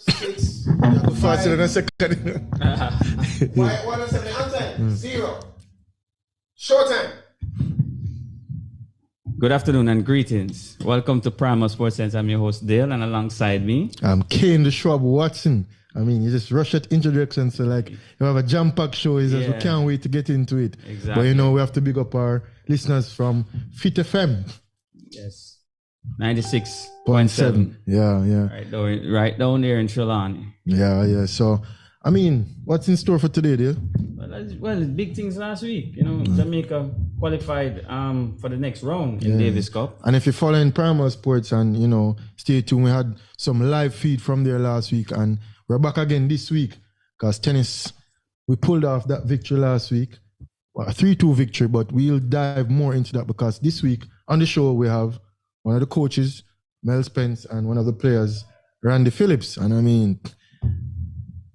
6. Faster than a second. White 107 on time. 0. Short time. Good afternoon and greetings. Welcome to Primal Sports Sense. I'm your host Dale, and alongside me, I'm Kane the Shrub Watson. I mean, you just rush at introduction, so like you have a jam-packed show. We can't wait to get into it. Exactly. But you know, we have to big up our listeners from Fit FM. Yes, 96.7. Yeah. Right down there in Trelawney. Yeah. So, I mean, what's in store for today, Dale? Well, big things last week. You know, Jamaica qualified for the next round in Davis Cup. And if you're following Primal Sports and, you know, stay tuned, we had some live feed from there last week and we're back again this week because tennis, we pulled off that victory last week. Well, a 3-2 victory, but we'll dive more into that because this week on the show we have one of the coaches, Mel Spence, and one of the players, Randy Phillips. And I mean,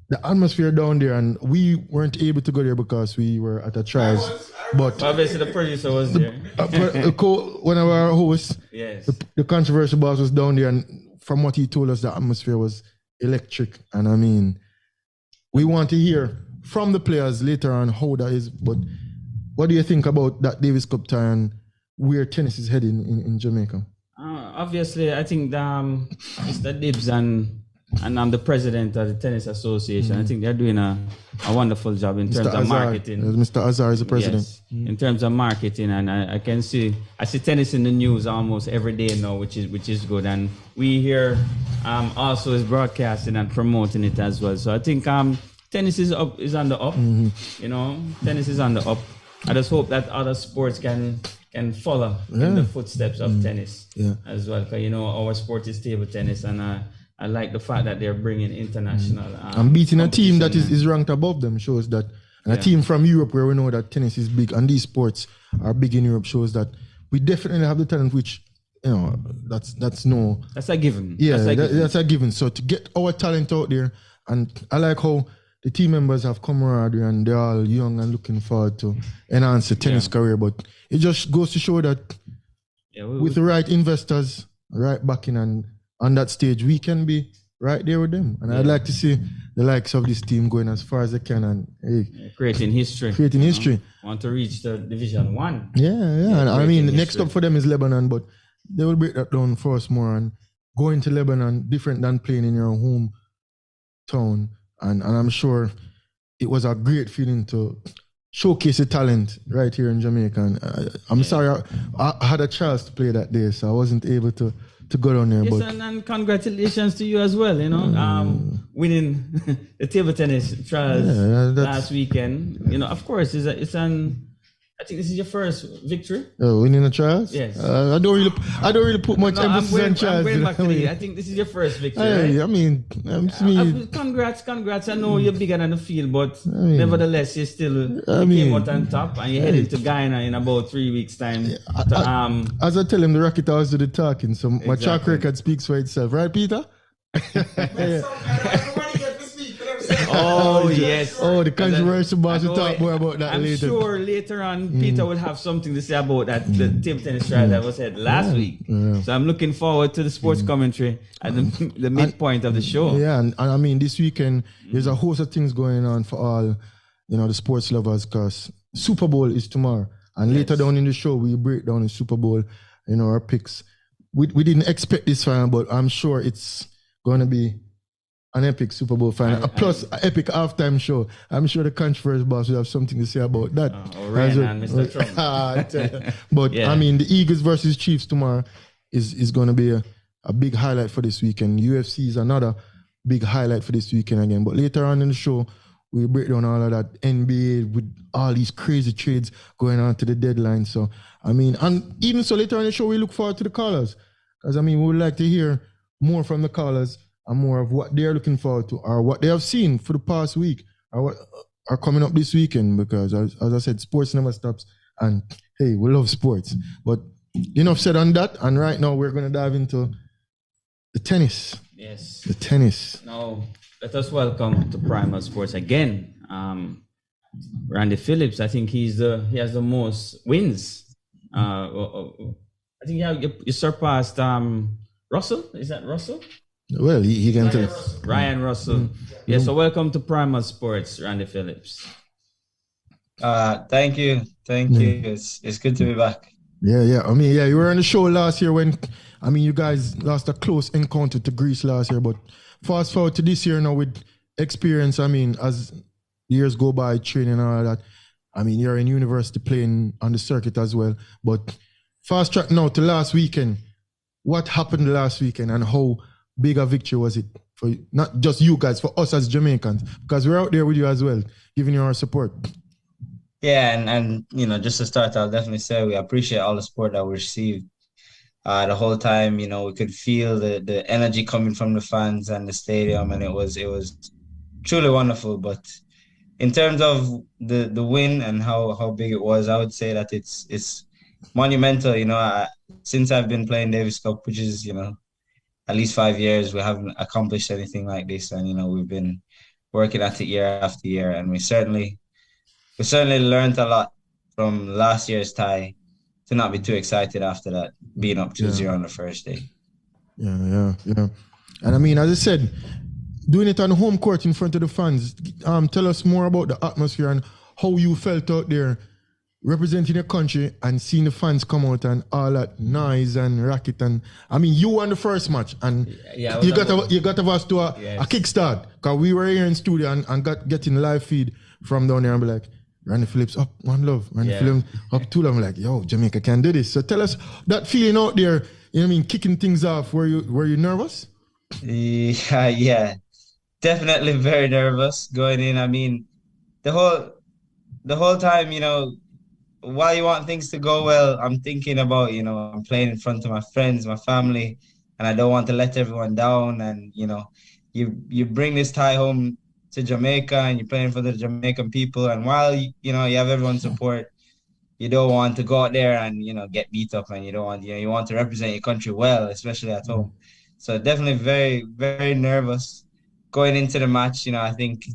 the atmosphere down there, and we weren't able to go there because we were at a trials. But obviously the producer was there. One of our hosts, yes, the controversial boss was down there, and from what he told us, the atmosphere was electric. And I mean, we want to hear from the players later on how that is. But what do you think about that Davis Cup tie and where tennis is heading in Jamaica? Obviously, I think Mr. Dibbs and I'm the president of the Tennis Association. I think they're doing a wonderful job in terms of marketing. Mr. Azar is the president. Yes, in terms of marketing, and I see tennis in the news almost every day now, which is good. And we here also is broadcasting and promoting it as well. So I think tennis is on the up. You know, tennis is on the up. I just hope that other sports can follow in the footsteps of tennis as well. Because, you know, our sport is table tennis, and I like the fact that they're bringing international. And beating a team that is ranked above them shows that. And a team from Europe where we know that tennis is big and these sports are big in Europe shows that we definitely have the talent, which, you know, that's a given. Yeah, that's a given. So to get our talent out there, and I like how the team members have camaraderie and they're all young and looking forward to enhance the tennis career. But it just goes to show that with the right investors, right backing, and on that stage, we can be right there with them. And I'd like to see the likes of this team going as far as they can and creating history. Want to reach the Division 1. Yeah. And I mean, next up for them is Lebanon, but they will break that down for us more. And going to Lebanon, different than playing in your hometown. And I'm sure it was a great feeling to showcase the talent right here in Jamaica. And I'm sorry, I had a chance to play that day, so I wasn't able to go down there. Yes, but and congratulations to you as well, you know, winning the table tennis trials last weekend. You know, of course, I think this is your first victory. Winning the trials? Yes. I don't really put much emphasis on trials. I think this is your first victory. Right? I mean, congrats. I know you're bigger than the field, but nevertheless, you came out on top, and you're heading to Guyana in about 3 weeks' time. As I tell him, the racket always do the talking, so my track record speaks for itself, right, Peter? Oh, yes. Oh, the controversial boss will talk more about that later. I'm sure later on Peter will have something to say about that the table tennis trial that was had last week. Yeah. So I'm looking forward to the sports commentary at the midpoint of the show. Yeah, and I mean, this weekend, there's a host of things going on for all, you know, the sports lovers, because Super Bowl is tomorrow. And later down in the show, we break down the Super Bowl, you know, our picks. We didn't expect this final, but I'm sure it's going to be an epic Super Bowl final, plus an epic halftime show. I'm sure the controversial boss will have something to say about that. And Mr. Trump. But I mean, the Eagles versus Chiefs tomorrow is going to be a big highlight for this weekend. UFC is another big highlight for this weekend again. But later on in the show, we break down all of that NBA with all these crazy trades going on to the deadline. So, I mean, and even so later on in the show, we look forward to the callers. Because, I mean, we would like to hear more from the callers and more of what they're looking forward to or what they have seen for the past week or what are coming up this weekend. Because, as I said, sports never stops. And, hey, we love sports. But enough said on that. And right now, we're going to dive into the tennis. Yes. The tennis. Now, let us welcome to Primal Sports again. Randy Phillips, I think he has the most wins. I think you surpassed Russell. Is that Russell? Well, he can tell. Ryan Russell. Yeah, so welcome to Primal Sports, Randy Phillips. Thank you. It's good to be back. Yeah. I mean, you were on the show last year when, you guys lost a close encounter to Greece last year, but fast forward to this year now with experience, as years go by, training and all that, you're in university playing on the circuit as well, but fast track now to last weekend. What happened last weekend and how big a victory was it for you? Not just you guys, for us as Jamaicans, because we're out there with you as well, giving you our support. Yeah, and just to start, I'll definitely say we appreciate all the support that we received the whole time. We could feel the energy coming from the fans and the stadium, and it was truly wonderful. But in terms of the win and how big it was, I would say that it's monumental. Since I've been playing Davis Cup, which is at least 5 years, we haven't accomplished anything like this, and we've been working at it year after year, and we certainly learned a lot from last year's tie to not be too excited after that, being up 2-0 on the first day. Yeah. And as I said, doing it on home court in front of the fans, tell us more about the atmosphere and how you felt out there representing your country and seeing the fans come out and all that noise and racket. And you won the first match and you got us to a kickstart, because we were here in studio and getting live feed from down there and be like, Randy Phillips up 1 love, Randy Phillips up 2 love. I'm like, yo, Jamaica can do this. So tell us that feeling out there, kicking things off. Were you nervous? Yeah, definitely very nervous going in. The whole time, while you want things to go well, I'm thinking about, I'm playing in front of my friends, my family, and I don't want to let everyone down. And, you bring this tie home to Jamaica and you're playing for the Jamaican people. And while, you have everyone's support, you don't want to go out there and, get beat up, and you don't want, you want to represent your country well, especially at home. So definitely very, very nervous going into the match. I think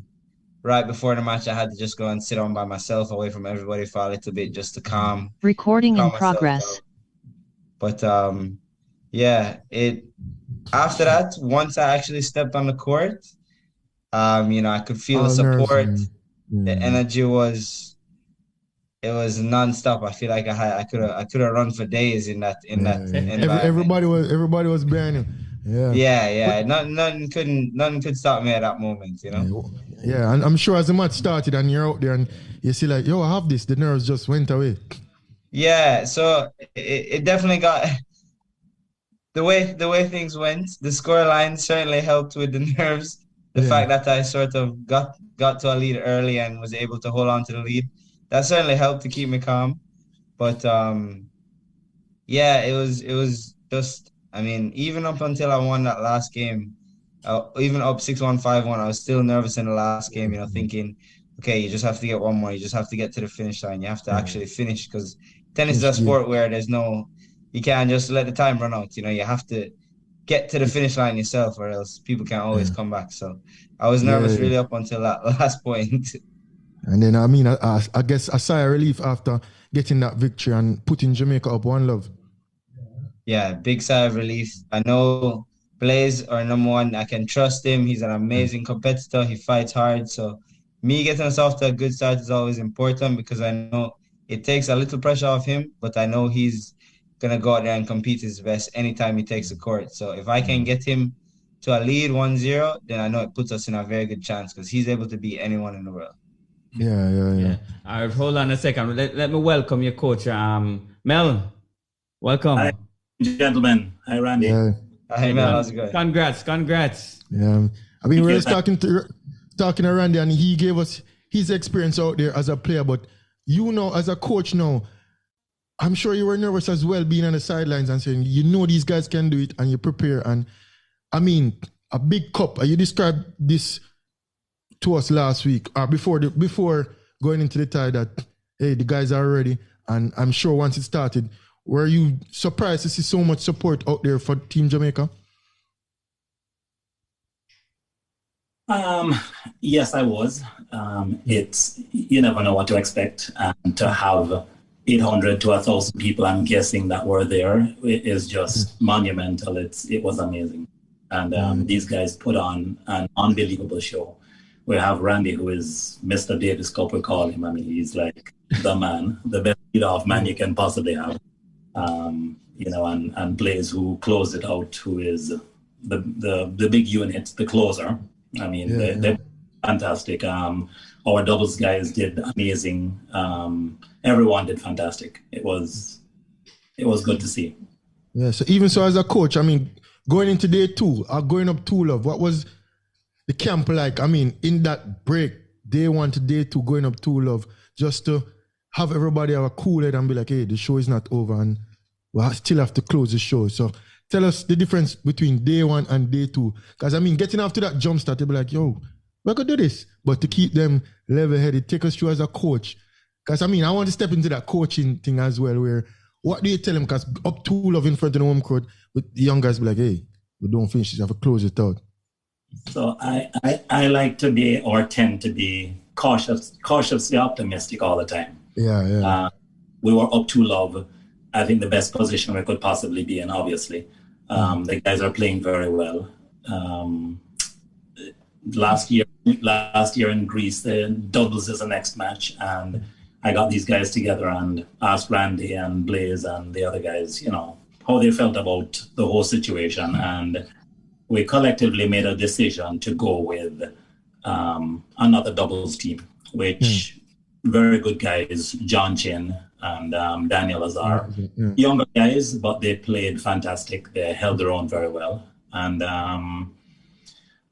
right before the match, I had to just go and sit down by myself away from everybody for a little bit just to calm. Recording in progress. Down. But after that, once I actually stepped on the court, I could feel the support. The energy was nonstop. I feel like I could have run for days in that. Everybody was behind him. Yeah. Nothing could stop me at that moment. Yeah, and I'm sure as the match started and you're out there and you see like, yo, I have this. The nerves just went away. Yeah, so it definitely got the way things went. The scoreline certainly helped with the nerves. The fact that I sort of got to a lead early and was able to hold on to the lead, that certainly helped to keep me calm. But it was just, even up until I won that last game, even up 6-1, 5-1, I was still nervous in the last game, thinking, okay, you just have to get one more. You just have to get to the finish line. You have to actually finish, because tennis is a sport where you can't just let the time run out. You have to get to the finish line yourself, or else people can't always come back. So I was nervous really up until that last point. And then, I guess a sigh of relief after getting that victory and putting Jamaica up 1 love. Yeah, big sigh of relief. I know Blaze, our number one, I can trust him. He's an amazing competitor. He fights hard. So me getting us off to a good start is always important, because I know it takes a little pressure off him, but I know he's going to go out there and compete his best anytime he takes the court. So if I can get him to a lead 1-0, then I know it puts us in a very good chance, because he's able to beat anyone in the world. Yeah. All right, hold on a second. Let me welcome your coach, Mel. Welcome. Hi, gentlemen. Hi, Randy. Yeah. Hi, Mel. How's it going? Congrats. Yeah. We were just talking to Randy, and he gave us his experience out there as a player. But as a coach now, I'm sure you were nervous as well, being on the sidelines and saying, these guys can do it, and you prepare. And a big cup. You described this to us last week, or before going into the tie, that hey, the guys are ready. And I'm sure once it started, were you surprised to see so much support out there for Team Jamaica? Yes, I was. You never know what to expect, and to have 800 to 1,000 people, I'm guessing, that were there is just monumental. It was amazing. And these guys put on an unbelievable show. We have Randy, who is Mr. Davis Cup, we call him. I mean, he's like the man, the best lead-off man you can possibly have. And Blaze, who closed it out, who is the big unit, the closer. I mean, they're fantastic. Our doubles guys did amazing. Everyone did fantastic. It was good to see. Yeah, so even so as a coach, I mean, going into day 2, or going up 2 love, what was the camp like? I mean, in that break, day 1 to day 2, going up 2 love, just to have everybody have a cool head and be like, hey, the show is not over and we still have to close the show. So tell us the difference between day 1 and day 2. Because, I mean, getting after that jump start, they'll be like, yo, we're going to do this. But to keep them level-headed, take us through as a coach. Because, I mean, I want to step into that coaching thing as well, where what do you tell them? Because up 2 love in front of the home crowd, but the young guys be like, hey, we don't finish this, we have to close it out. So I like to be, or tend to be, cautiously optimistic all the time. Yeah. We were up 2 love. I think the best position we could possibly be in, obviously. The guys are playing very well. Last year in Greece, the doubles is the next match, and I got these guys together and asked Randy and Blaze and the other guys, how they felt about the whole situation, and we collectively made a decision to go with another doubles team, which very good guys, John Chin and Daniel Azar. Younger guys, but they played fantastic. They held their own very well. And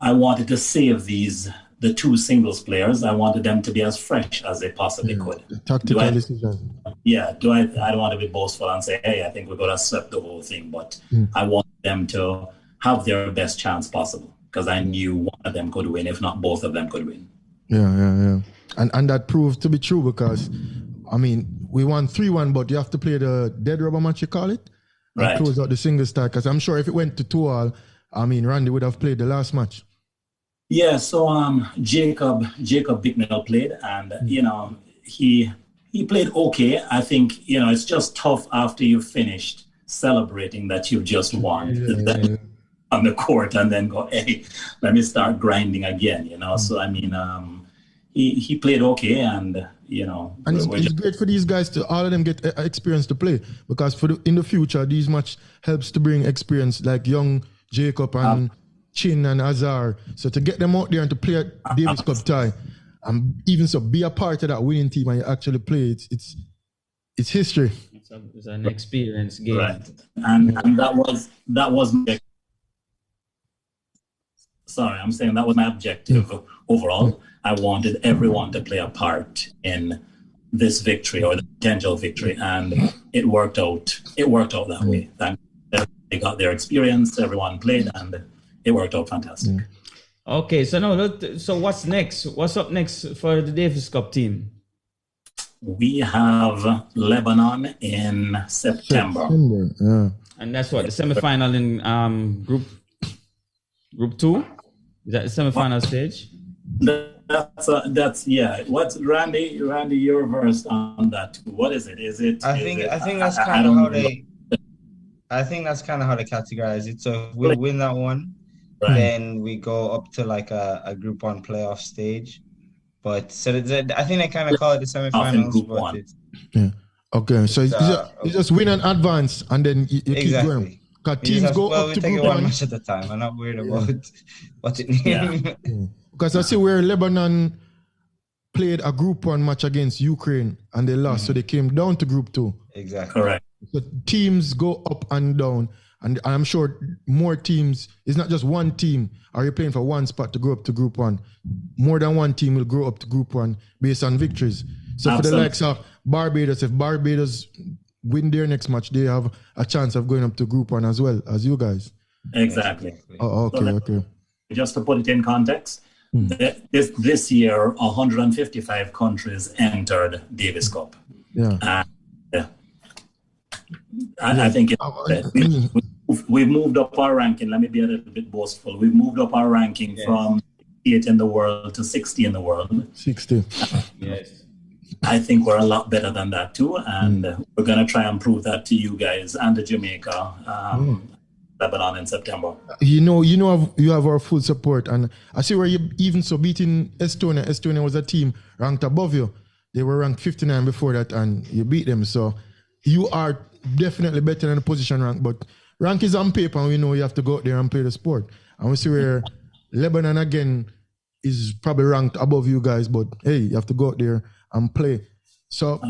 I wanted to save the 2 singles players. I wanted them to be as fresh as they possibly could. Tactical decision. Yeah, I don't want to be boastful and say, hey, I think we're going to sweep the whole thing, but I want them to have their best chance possible, because I knew one of them could win, if not both of them could win. Yeah. And that proved to be true, because, I mean, we won 3-1, but you have to play the dead rubber match, you call it, and right, close out the single start, because I'm sure if it went to 2-2, I mean, Randy would have played the last match. Yeah, so Jacob Bicknell played, and he played okay. I think it's just tough after you've finished celebrating that you've just won on the court, and then go, hey, let me start grinding again. So I mean, he played okay, and and it's great for these guys to all of them get experience to play, because in the future these match helps to bring experience, like young Jacob and Chin and Azar. So to get them out there and to play at Davis Cup tie, and even so be a part of that winning team and you actually play, it's history. It's an experience game. Right. And that was my, sorry, I'm saying that was my objective overall. I wanted everyone to play a part in this victory, or the potential victory, and it worked out. It worked out that way. They got their experience, everyone played, and it worked out fantastic. Okay, so what's next? What's up next for the Davis Cup team? We have Lebanon in September. Yeah. And that's what, the semifinal in group 2? Is that the semifinal stage? That's What's Randy? You're versed on that. What is it? I think that's kind of how they. I think that's kind of how they categorize it. So if we win that one, then we go up to like a Group 1 playoff stage. But so I think they kind of call it the semifinals. Group 1. Okay, so you just win and advance, and then you keep going. Because teams go up to take Group it 1 one match at a time. I'm not worried about what it means. Because I see where Lebanon played a Group 1 match against Ukraine and they lost, so they came down to Group 2. Exactly. Correct. So teams go up and down, and I'm sure more teams, it's not just one team, are you playing for one spot to go up to Group 1? More than one team will grow up to Group 1 based on victories. So Absolutely. for the likes of Barbados, if Barbados win their next match, they have a chance of going up to Group 1 as well as you guys. Exactly. Oh, okay. Just to put it in context, this year, 155 countries entered Davis Cup. Yeah. I think we've moved up our ranking. Let me be a little bit boastful. We've moved up our ranking from 8 in the world to 60 in the world. 60. Yes. I think we're a lot better than that too, and we're going to try and prove that to you guys and to Jamaica. Lebanon in September. You have our full support, and I see where you even so beating Estonia. Estonia was a team ranked above you. They were ranked 59 before that, and you beat them. So you are definitely better than the position rank, but rank is on paper, and we know you have to go out there and play the sport. And we see where Lebanon again is probably ranked above you guys, but hey, you have to go out there and play. So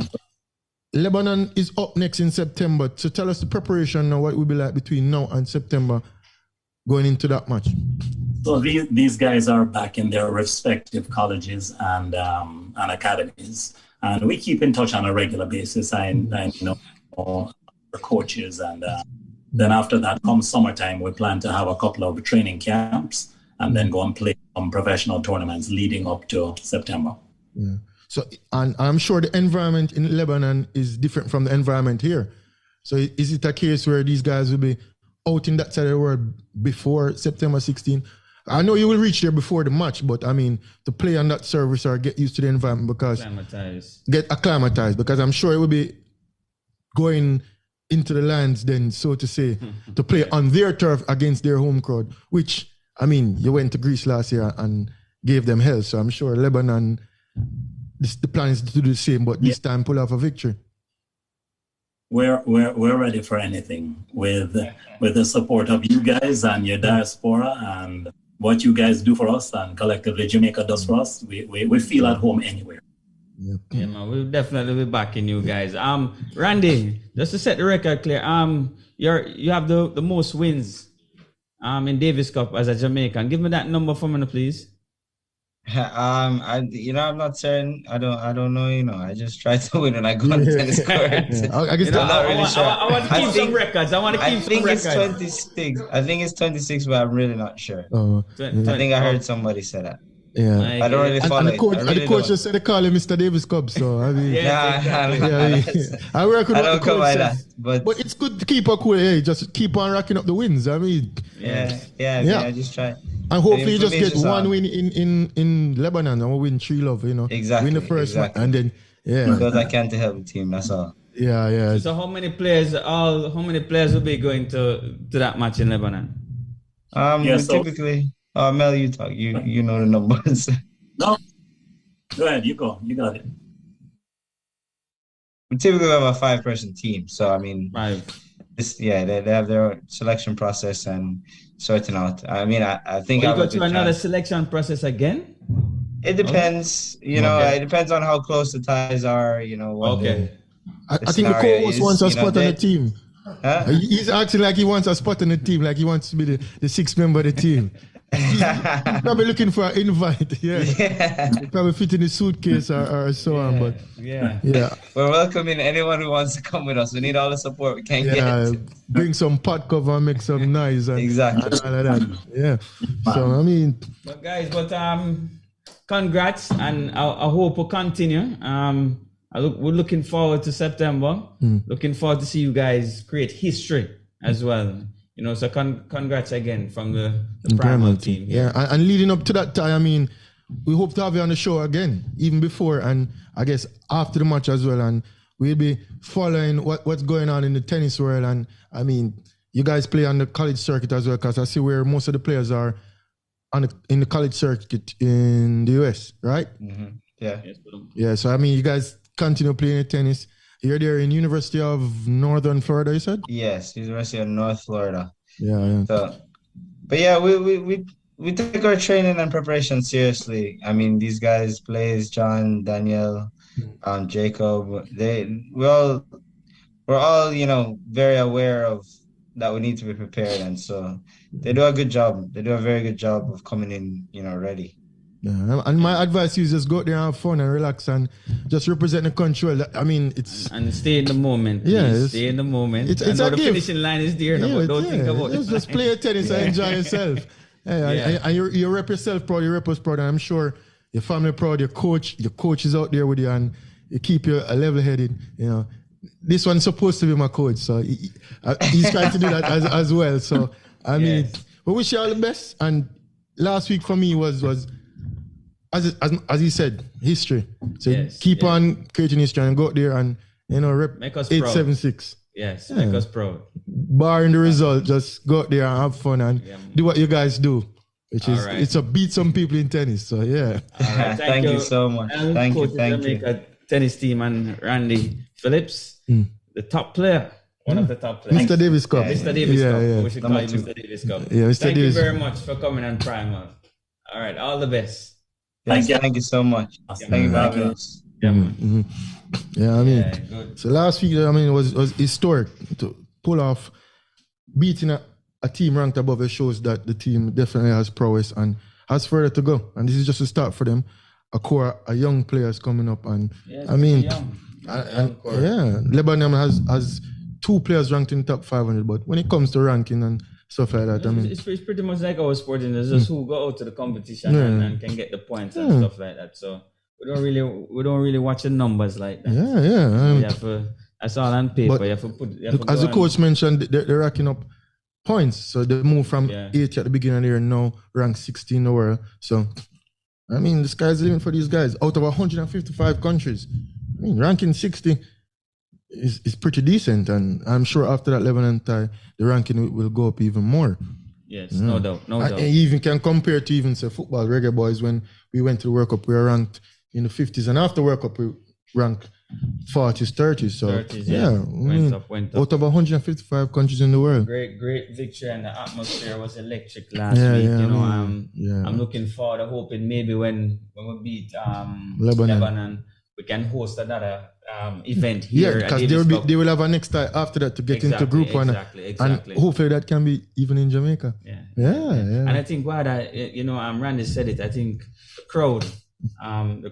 Lebanon is up next in September. So tell us the preparation now, what it will be like between now and September going into that match. So these guys are back in their respective colleges and academies, and we keep in touch on a regular basis. I know our coaches, and then after that comes summertime. We plan to have a couple of training camps and then go and play some professional tournaments leading up to September. Yeah. So, and I'm sure the environment in Lebanon is different from the environment here. So is it a case where these guys will be out in that side of the world before September 16? I know you will reach there before the match, but I mean, to play on that service or get used to the environment because... Get acclimatized, because I'm sure it will be going into the lands then, so to say, to play on their turf against their home crowd, which, I mean, you went to Greece last year and gave them hell, so I'm sure Lebanon, the plan is to do the same, but this time pull off a victory. We're ready for anything with the support of you guys and your diaspora and what you guys do for us and collectively Jamaica does for us. We feel at home anywhere. Yeah, man, we'll definitely be backing you guys. Randy, just to set the record clear, you have the most wins in Davis Cup as a Jamaican. Give me that number for me, please. I'm not certain. I don't know. I just try to win when I go on tennis court. I guess I'm not really sure. I want to keep some records. I think it's 26. I think it's 26, but I'm really not sure. I think I heard somebody say that. Yeah, I don't really follow it. The coach just said they call him Mr. Davis Cup, so I mean, I work with I don't come by that, but it's good to keep a cool. Hey, just keep on racking up the wins. I mean, I just try. And hopefully you just get one win in Lebanon and we'll win 3-0, Exactly. Win the first one and then because I can't help the team, that's all. Yeah. So how many players will be going to that match in Lebanon? Typically Mel, you talk. You know the numbers. No. Go ahead, you go. You got it. We typically have a 5-person team. So I mean they have their selection process and sorting out. I mean, I think you go to another selection process again? It depends. It depends on how close the ties are. I think the coach wants a spot on the team. Huh? He's acting like he wants a spot on the team, like he wants to be the sixth member of the team. He's probably looking for an invite. Yeah. Probably fit in his suitcase or so on. But yeah. We're welcoming anyone who wants to come with us. We need all the support we can get. Bring some pot cover and make some noise. Exactly. And all of that. Yeah. So I mean, but guys, congrats, and I hope we'll continue. We're looking forward to September. Looking forward to see you guys create history as well. So congrats again from the Primal team. Yeah, and leading up to that time, I mean, we hope to have you on the show again, even before and I guess after the match as well. And we'll be following what's going on in the tennis world. And I mean, you guys play on the college circuit as well, because I see where most of the players are in the college circuit in the US, right? Mm-hmm. Yeah. Yeah, so I mean, you guys continue playing tennis. You're there in University of Northern Florida, you said? Yes, University of North Florida. Yeah. So, but yeah, we take our training and preparation seriously. I mean, these guys, Blaze, John, Daniel, Jacob, we're all very aware of that we need to be prepared, and so they do a good job. They do a very good job of coming in, ready. Yeah, and my advice is just go out there and have fun and relax and just represent the country. I mean, and stay in the moment. Yeah, stay in the moment. It's the gift. Finishing line is there, but don't think about it. Just play your tennis and enjoy yourself. And you rep yourself proud, you rep us proud, and I'm sure your family proud. Your coach is out there with you, and you keep you level-headed. This one's supposed to be my coach, so he's trying to do that as well. So I mean, we wish you all the best. And last week for me was as he said, history. So keep on creating history and go out there and rep make us 876. Yes, make us proud. Barring the result, just go out there and have fun and do what you guys do, which is it's a beat some people in tennis. So yeah. All right, Thank you so much. And Thank you, coach of thank Jamaica tennis team and Randy Phillips, the top player, one of the top players. Mr. Davis Cup. Mr. Davis Cup. Yeah. We should call you Mr. Davis Cup. Yeah, Mr. Thank Davis. you very much for coming on Primal. All right, all the best. Thank you so much. Thank you for having us. Yeah, man. Yeah, I mean, good. so last week, I mean, was historic to pull off beating a team ranked above. It shows that the team definitely has prowess and has further to go. And this is just a start for them. A young players coming up, and I mean, Lebanon has 2 players ranked in the top 500. But when it comes to ranking and stuff like that, I mean, it's pretty much like our sport. It's just who go out to the competition and can get the points and stuff like that. So we don't really watch the numbers like that. Yeah. You have to, that's all on paper. You have to put. As the coach mentioned, they're racking up points. So they moved from 8 at the beginning of the year, now ranked 16 in the world. So I mean, the sky's the limit for these guys. Out of 155 countries, I mean, ranking 60 is pretty decent. And I'm sure after that Lebanon tie, the ranking will go up even more. Yes, no doubt. And even can compare to even say football, Reggae Boys, when we went to the World Cup, we were ranked in the 50s, and after World Cup, we ranked 40s, 30s. So 30s, went up. Out of 155 countries in the world. Great victory, and the atmosphere was electric last week. I'm looking forward, hoping maybe when we beat Lebanon, we can host another event here. Yeah, because they will have a next tie after that to get into Group 1. Exactly. And hopefully that can be even in Jamaica. Yeah. And I think Randy said it. I think the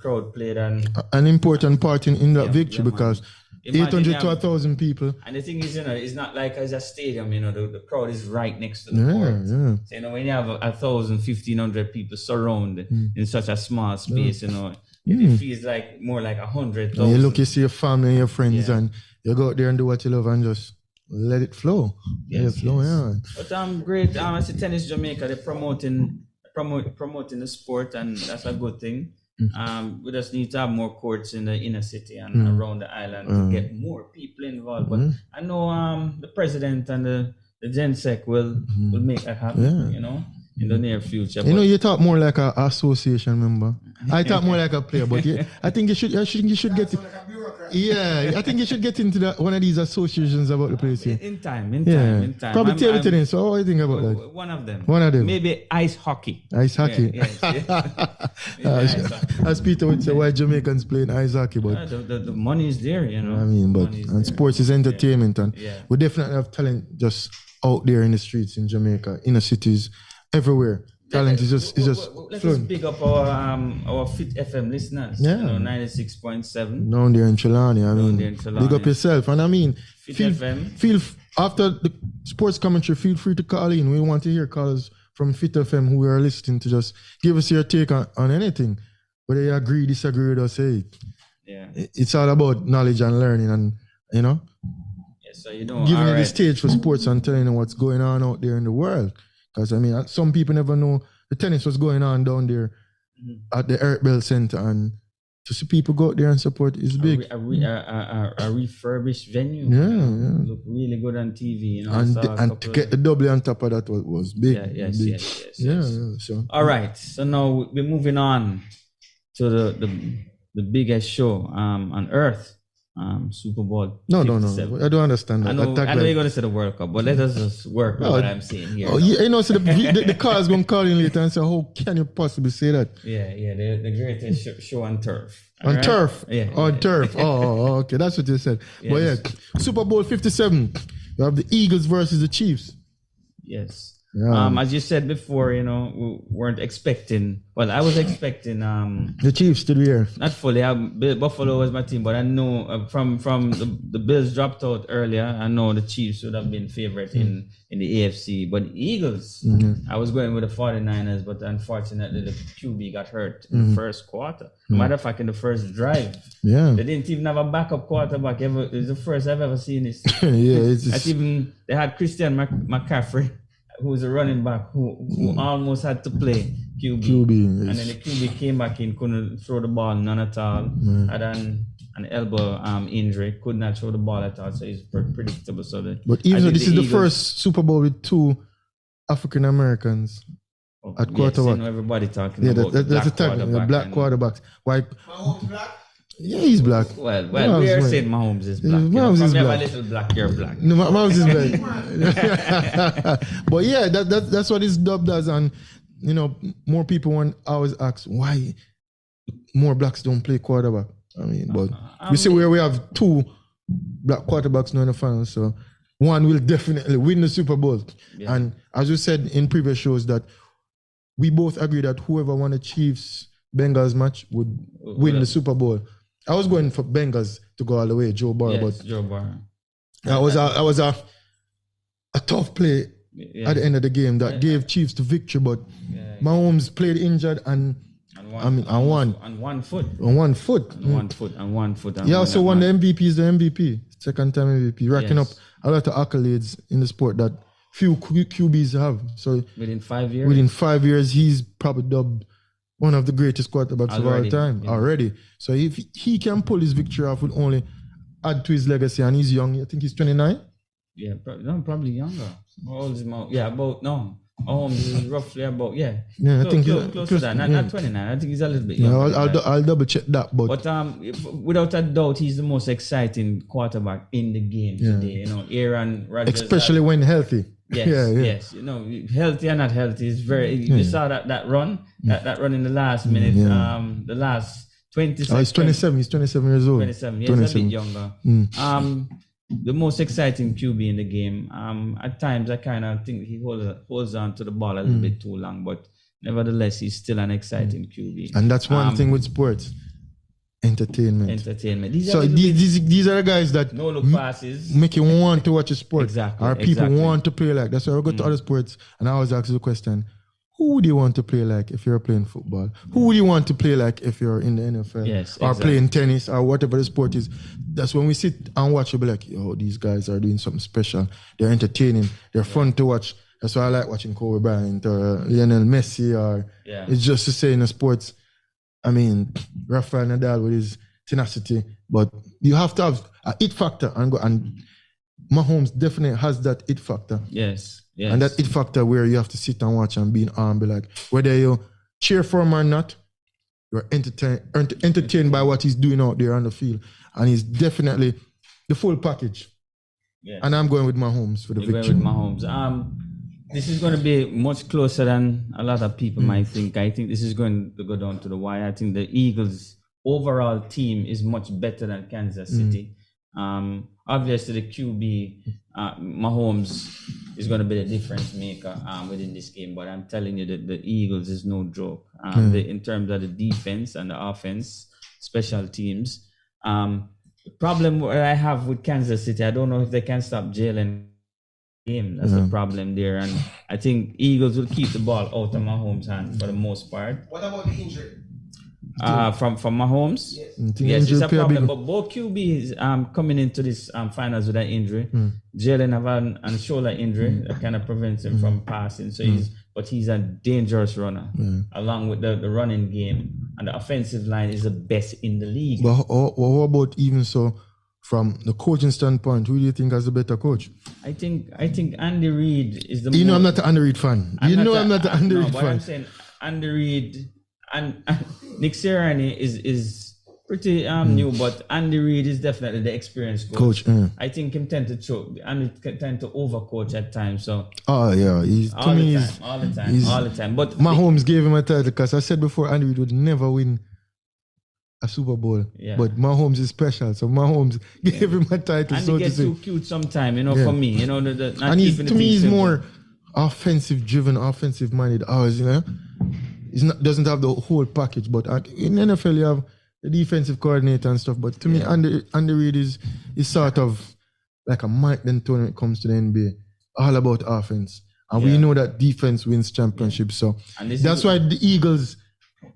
crowd played an important part in that victory, because 800 to 1,000 people. And the thing is, it's not like as a stadium, the crowd is right next to the court. So, when you have 1,000, 1,500 people surrounded in such a small space, it feels like more like 100,000. You see your family and your friends, and you go out there and do what you love and just let it flow. But great. I see Tennis Jamaica, they're promoting the sport, and that's a good thing. We just need to have more courts in the inner city and around the island to get more people involved. But I know the president and the GenSec will make that happen, in the near future. You talk more like an association member. I talk more like a player, but I think you should get it. I think you should get into one of these associations about the place. In time. Probably table tennis. So what do you think about that? One of them. Maybe ice hockey. Ice hockey. As Peter would say, why Jamaicans playing ice hockey? But the money is there, I mean, sports is entertainment, and we definitely have talent just out there in the streets in Jamaica, inner cities, everywhere. Talent is just let's just pick up our Fit FM listeners. 96.7 down there in Trelawney. I mean, big up yourself. And I mean, feel after the sports commentary, feel free to call in. We want to hear calls from Fit FM who are listening, to just give us your take on anything, whether you agree, disagree with us. It's all about knowledge and learning, and so giving you the stage for sports and telling you what's going on out there in the world. Because, I mean, some people never know the tennis was going on down there at the Eric Bell Center. And to see people go out there and support is big. A refurbished venue. Look really good on TV. And to get the double on top of that was big. Yes. So. All right. So now we're moving on to the biggest show on earth. Super Bowl. No. I don't understand that. I know you're going to say the World Cup, but let us just work with what I'm saying here. So the car is going to call in later and say, how can you possibly say that? The greatest show on turf. On turf? On turf. Yeah. Oh, okay. That's what you said. Yes. But Super Bowl 57. You have the Eagles versus the Chiefs. Yes. As you said before, we weren't expecting. Well, I was expecting the Chiefs to be here. Not fully. Buffalo was my team, but I know from the Bills dropped out earlier. I know the Chiefs would have been favorite in the AFC, but Eagles. I was going with the 49ers, but unfortunately the QB got hurt in the first quarter. Matter of fact, in the first drive, they didn't even have a backup quarterback. It's the first I've ever seen this. They had Christian McCaffrey, who's a running back who almost had to play QB, and then the QB came back in, couldn't throw the ball, none at all. Had an elbow injury, could not throw the ball at all, so he's predictable. So but even though this is the first Super Bowl with 2 African Americans at quarterback. Yes, everybody talking about that's the black quarterbacks. Why? Mahomes black? Yeah, he's black. Well, we are saying Mahomes is black. Mahomes is black. A little black, you're black. No, Mahomes is black. But yeah, that's what this dub does, and more people want always ask why more blacks don't play quarterback. I mean, but we see where we have 2 black quarterbacks now in the finals, so one will definitely win the Super Bowl. Yeah. And as you said in previous shows, that we both agree that whoever won the Chiefs Bengals match would win the Super Bowl. I was going for Bengals to go all the way, Joe Burrow, but Joe Burrow. That was a tough play at the end of the game that gave Chiefs the victory, but Mahomes played injured and won. On one foot. He also won the MVP. He's the MVP. Second time MVP. Racking up a lot of accolades in the sport that few QBs have. So within 5 years? He's probably dubbed one of the greatest quarterbacks of all time already. So if he can pull his victory off, would only add to his legacy, and he's young. I think he's 29. Yeah, probably younger. How old is Mahomes? Yeah, Mahomes is roughly about I think close to that. Not 29. I think he's a little bit younger. I'll double check that, but without a doubt, he's the most exciting quarterback in the game today. Aaron Rodgers, especially when healthy. Yes. Healthy or not healthy is very. You saw that run, that run in the last minute, the last 20 seconds. He's 27. He's 27 years old. 27. Yeah, he's a bit younger. The most exciting QB in the game. At times, I kind of think he holds on to the ball a little bit too long, but nevertheless, he's still an exciting QB. And that's one thing with sports. Entertainment. These are the guys that no look passes make you want to watch a sport. Exactly. Or people want to play like. That's why I go to other sports and I always ask the question, who would you want to play like if you're playing football? Who would you want to play like if you're in the NFL? Yes, or playing tennis or whatever the sport is? That's when we sit and watch, you'll be like, these guys are doing something special. They're entertaining. They're fun to watch. That's why I like watching Kobe Bryant or Lionel Messi. It's just to say in the sports, I mean, Rafael Nadal with his tenacity, but you have to have an it factor and Mahomes definitely has that it factor. Yes. And that it factor where you have to sit and watch and be in awe and be like, whether you cheer for him or not, you're entertained by what he's doing out there on the field. And he's definitely the full package. Yes. And I'm going with Mahomes for the victory. Going with Mahomes. This is going to be much closer than a lot of people might think. I think this is going to go down to the wire. I think the Eagles' overall team is much better than Kansas City. Obviously, the QB, Mahomes, is going to be the difference maker within this game. But I'm telling you that the Eagles is no joke. In terms of the defense and the offense, special teams. The problem that I have with Kansas City, I don't know if they can stop Jalen game. That's the problem there. And I think Eagles will keep the ball out of Mahomes' hand for the most part. What about the injury? From Mahomes? Yes, it's a problem. But both QBs coming into this finals with an injury. Jalen have a shoulder injury that kind of prevents him from passing. So he's a dangerous runner, along with the running game. And the offensive line is the best in the league. But what about even so, from the coaching standpoint, who do you think has a better coach? I think Andy Reid is the. I'm not an Andy Reid fan. I'm not an Andy Reid fan. But I'm saying Andy Reid and Nick Sirianni is pretty new, but Andy Reid is definitely the experienced coach. I think him tend to overcoach at times. So all the time. But Mahomes gave him a title because I said before Andy Reid would never win a Super Bowl. But Mahomes is special, so Mahomes gave him a title. And he gets too cute sometimes, for me. And he's more offensive driven, offensive minded. Doesn't have the whole package, but in NFL you have the defensive coordinator and stuff. But to me, Andy Reid is sort of like a Mike D'Antoni when it comes to the NBA. All about offense, and we know that defense wins championships. So that's why the Eagles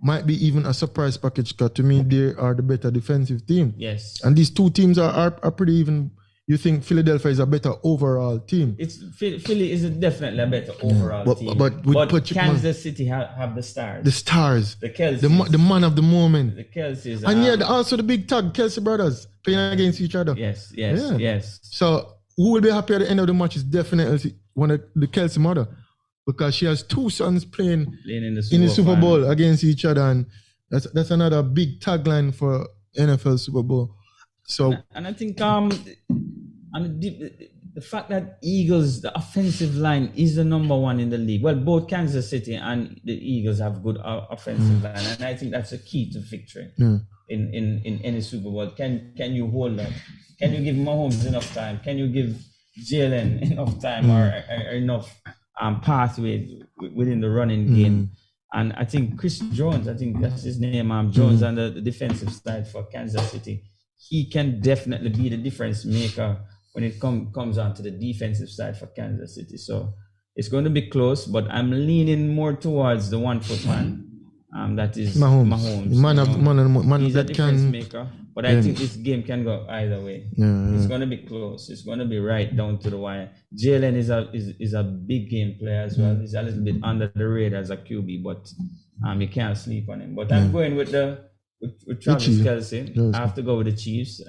might be even a surprise package. Because to me, they are the better defensive team. Yes, and these two teams are pretty even you think Philadelphia is a better overall team. Philly is definitely a better overall team. But Kansas City have the stars. The stars. The Kelseys. The man of the moment. The Kelseys. And also the big tag, Kelsey brothers, playing against each other. Yes. So who will be happy at the end of the match is definitely one of the Kelsey mother. Because she has two sons playing in the Super Bowl against each other. And that's another big tagline for NFL Super Bowl. So and I think the fact that Eagles, the offensive line is the number one in the league. Well, both Kansas City and the Eagles have good offensive line, and I think that's a key to victory in any Super Bowl. Can you hold that? Can you give Mahomes enough time? Can you give Jalen enough time or enough pathway within the running game? And I think Chris Jones, I think that's his name, Jones on the defensive side for Kansas City. He can definitely be the difference maker when it comes on to the defensive side for Kansas City. So it's going to be close, but I'm leaning more towards the 1 foot man. That is Mahomes. Man He's that a difference can maker. But I think this game can go either way. It's going to be close. It's going to be right down to the wire. Jalen is a big game player as well. He's a little bit under the radar as a QB, but you can't sleep on him. But I'm going with Travis Kelce. I have to go with the Chiefs.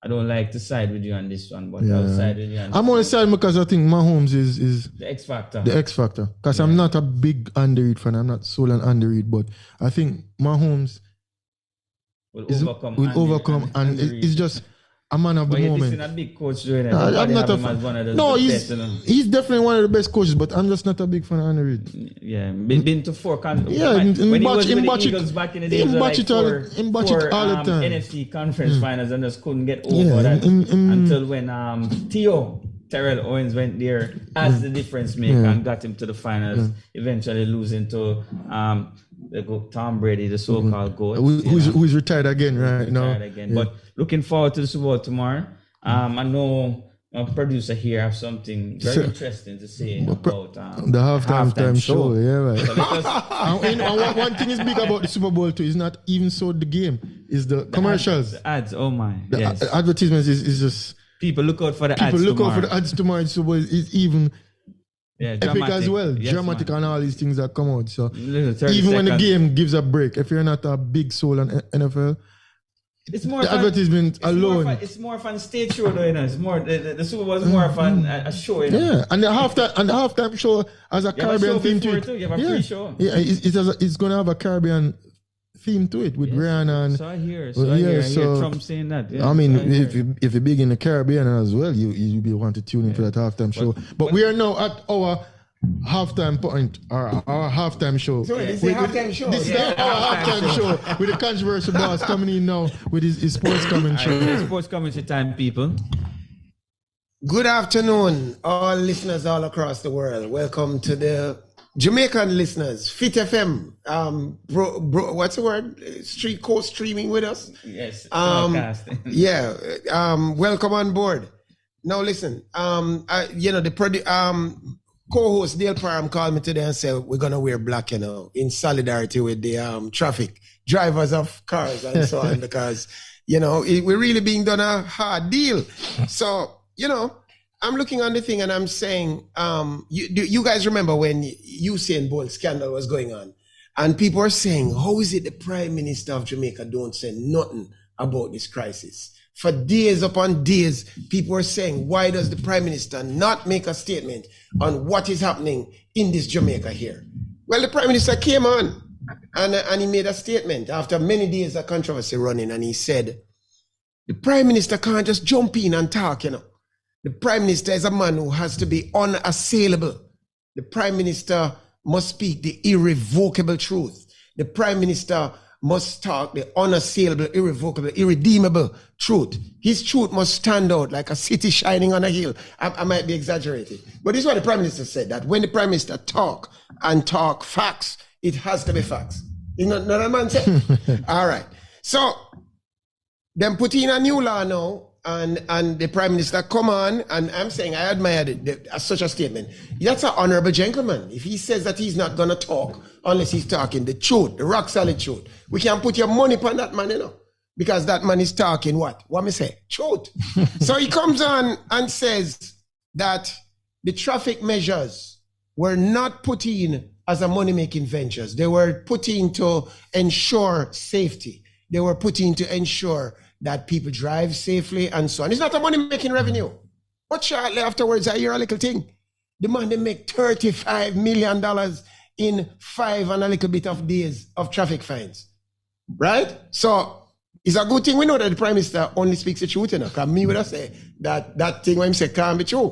I don't like to side with you on this one, but I'll side with you on this I'm on the side because I think Mahomes is the X factor. The X factor. Because I'm not a big underrated fan. I'm not sold on underrated, but I think Mahomes will overcome and it's just a man of the moment. He's a big coach doing it. I'm not a fan. No, he's definitely one of the best coaches, but I'm just not a big fan of underrated. Yeah, been to 4 countries. When he was with the Eagles back in the days, all the time. NFC conference finals and just couldn't get over that until when Terrell Owens went there as the difference maker and got him to the finals, eventually losing to Tom Brady, the so-called GOAT. Who's retired again now. But looking forward to the Super Bowl tomorrow. I know our producer here have something very interesting to say about the halftime show. Yeah, right. One thing is big about the Super Bowl too is not even so the game, is the commercials. The ads, oh my. The advertisements is just... People look out for the ads tomorrow. People look out for the ads tomorrow. Super Bowl is even... epic as well, dramatic and all these things that come out. So even when the game gives a break, if you're not a big soul on NFL, it's more the advertisement alone. It's more fun stage show though, It's more the Super Bowl is more fun a show, Yeah, and the halftime show has a Caribbean theme to it. You have a pre-show. Yeah, it's gonna have a Caribbean theme to it with Rihanna and. So I hear Trump saying that. Yeah, I mean, if you big in the Caribbean as well, you be want to tune in for that halftime show. But we are now at our halftime point, our halftime show. So this is the halftime show. This is our halftime show with the controversial boss coming in now with his sports commentary. Sports commentary time, people. Good afternoon, all listeners all across the world. Welcome to the Jamaican listeners, Fit FM. What's the word? Street coast streaming with us. Yes. Welcome on board. Now listen. The co-host Dale Parham called me today and said we're gonna wear black, in solidarity with the traffic drivers of cars and so on, because we're really being done a hard deal. So I'm looking on the thing and I'm saying, you guys remember when Usain Bolt scandal was going on, and people are saying, how is it the Prime Minister of Jamaica don't say nothing about this crisis? For days upon days, people are saying, why does the Prime Minister not make a statement on what is happening in this Jamaica here? Well, the Prime Minister came on and he made a statement after many days of controversy running, and he said, the Prime Minister can't just jump in and talk, The Prime Minister is a man who has to be unassailable. The Prime Minister must speak the irrevocable truth. The Prime Minister must talk the unassailable, irrevocable, irredeemable truth. His truth must stand out like a city shining on a hill. I might be exaggerating, but this is what the Prime Minister said, that when the Prime Minister talk facts, it has to be facts. You know what man said? All right. So, them put in a new law now, and the Prime Minister come on, and I'm saying I admire such a statement. That's an honorable gentleman. If he says that he's not going to talk unless he's talking the truth, the rock solid truth, we can put your money upon that man, because that man is talking what? What me say? Truth. So he comes on and says that the traffic measures were not put in as a money-making ventures. They were put in to ensure safety. They were put in to ensure that people drive safely and so on. It's not a money-making revenue. But shortly afterwards, I hear a little thing. The man, they make $35 million in 5 and a little bit of days of traffic fines. Right? So it's a good thing we know that the Prime Minister only speaks the truth, because me would have say that thing when he say can't be true.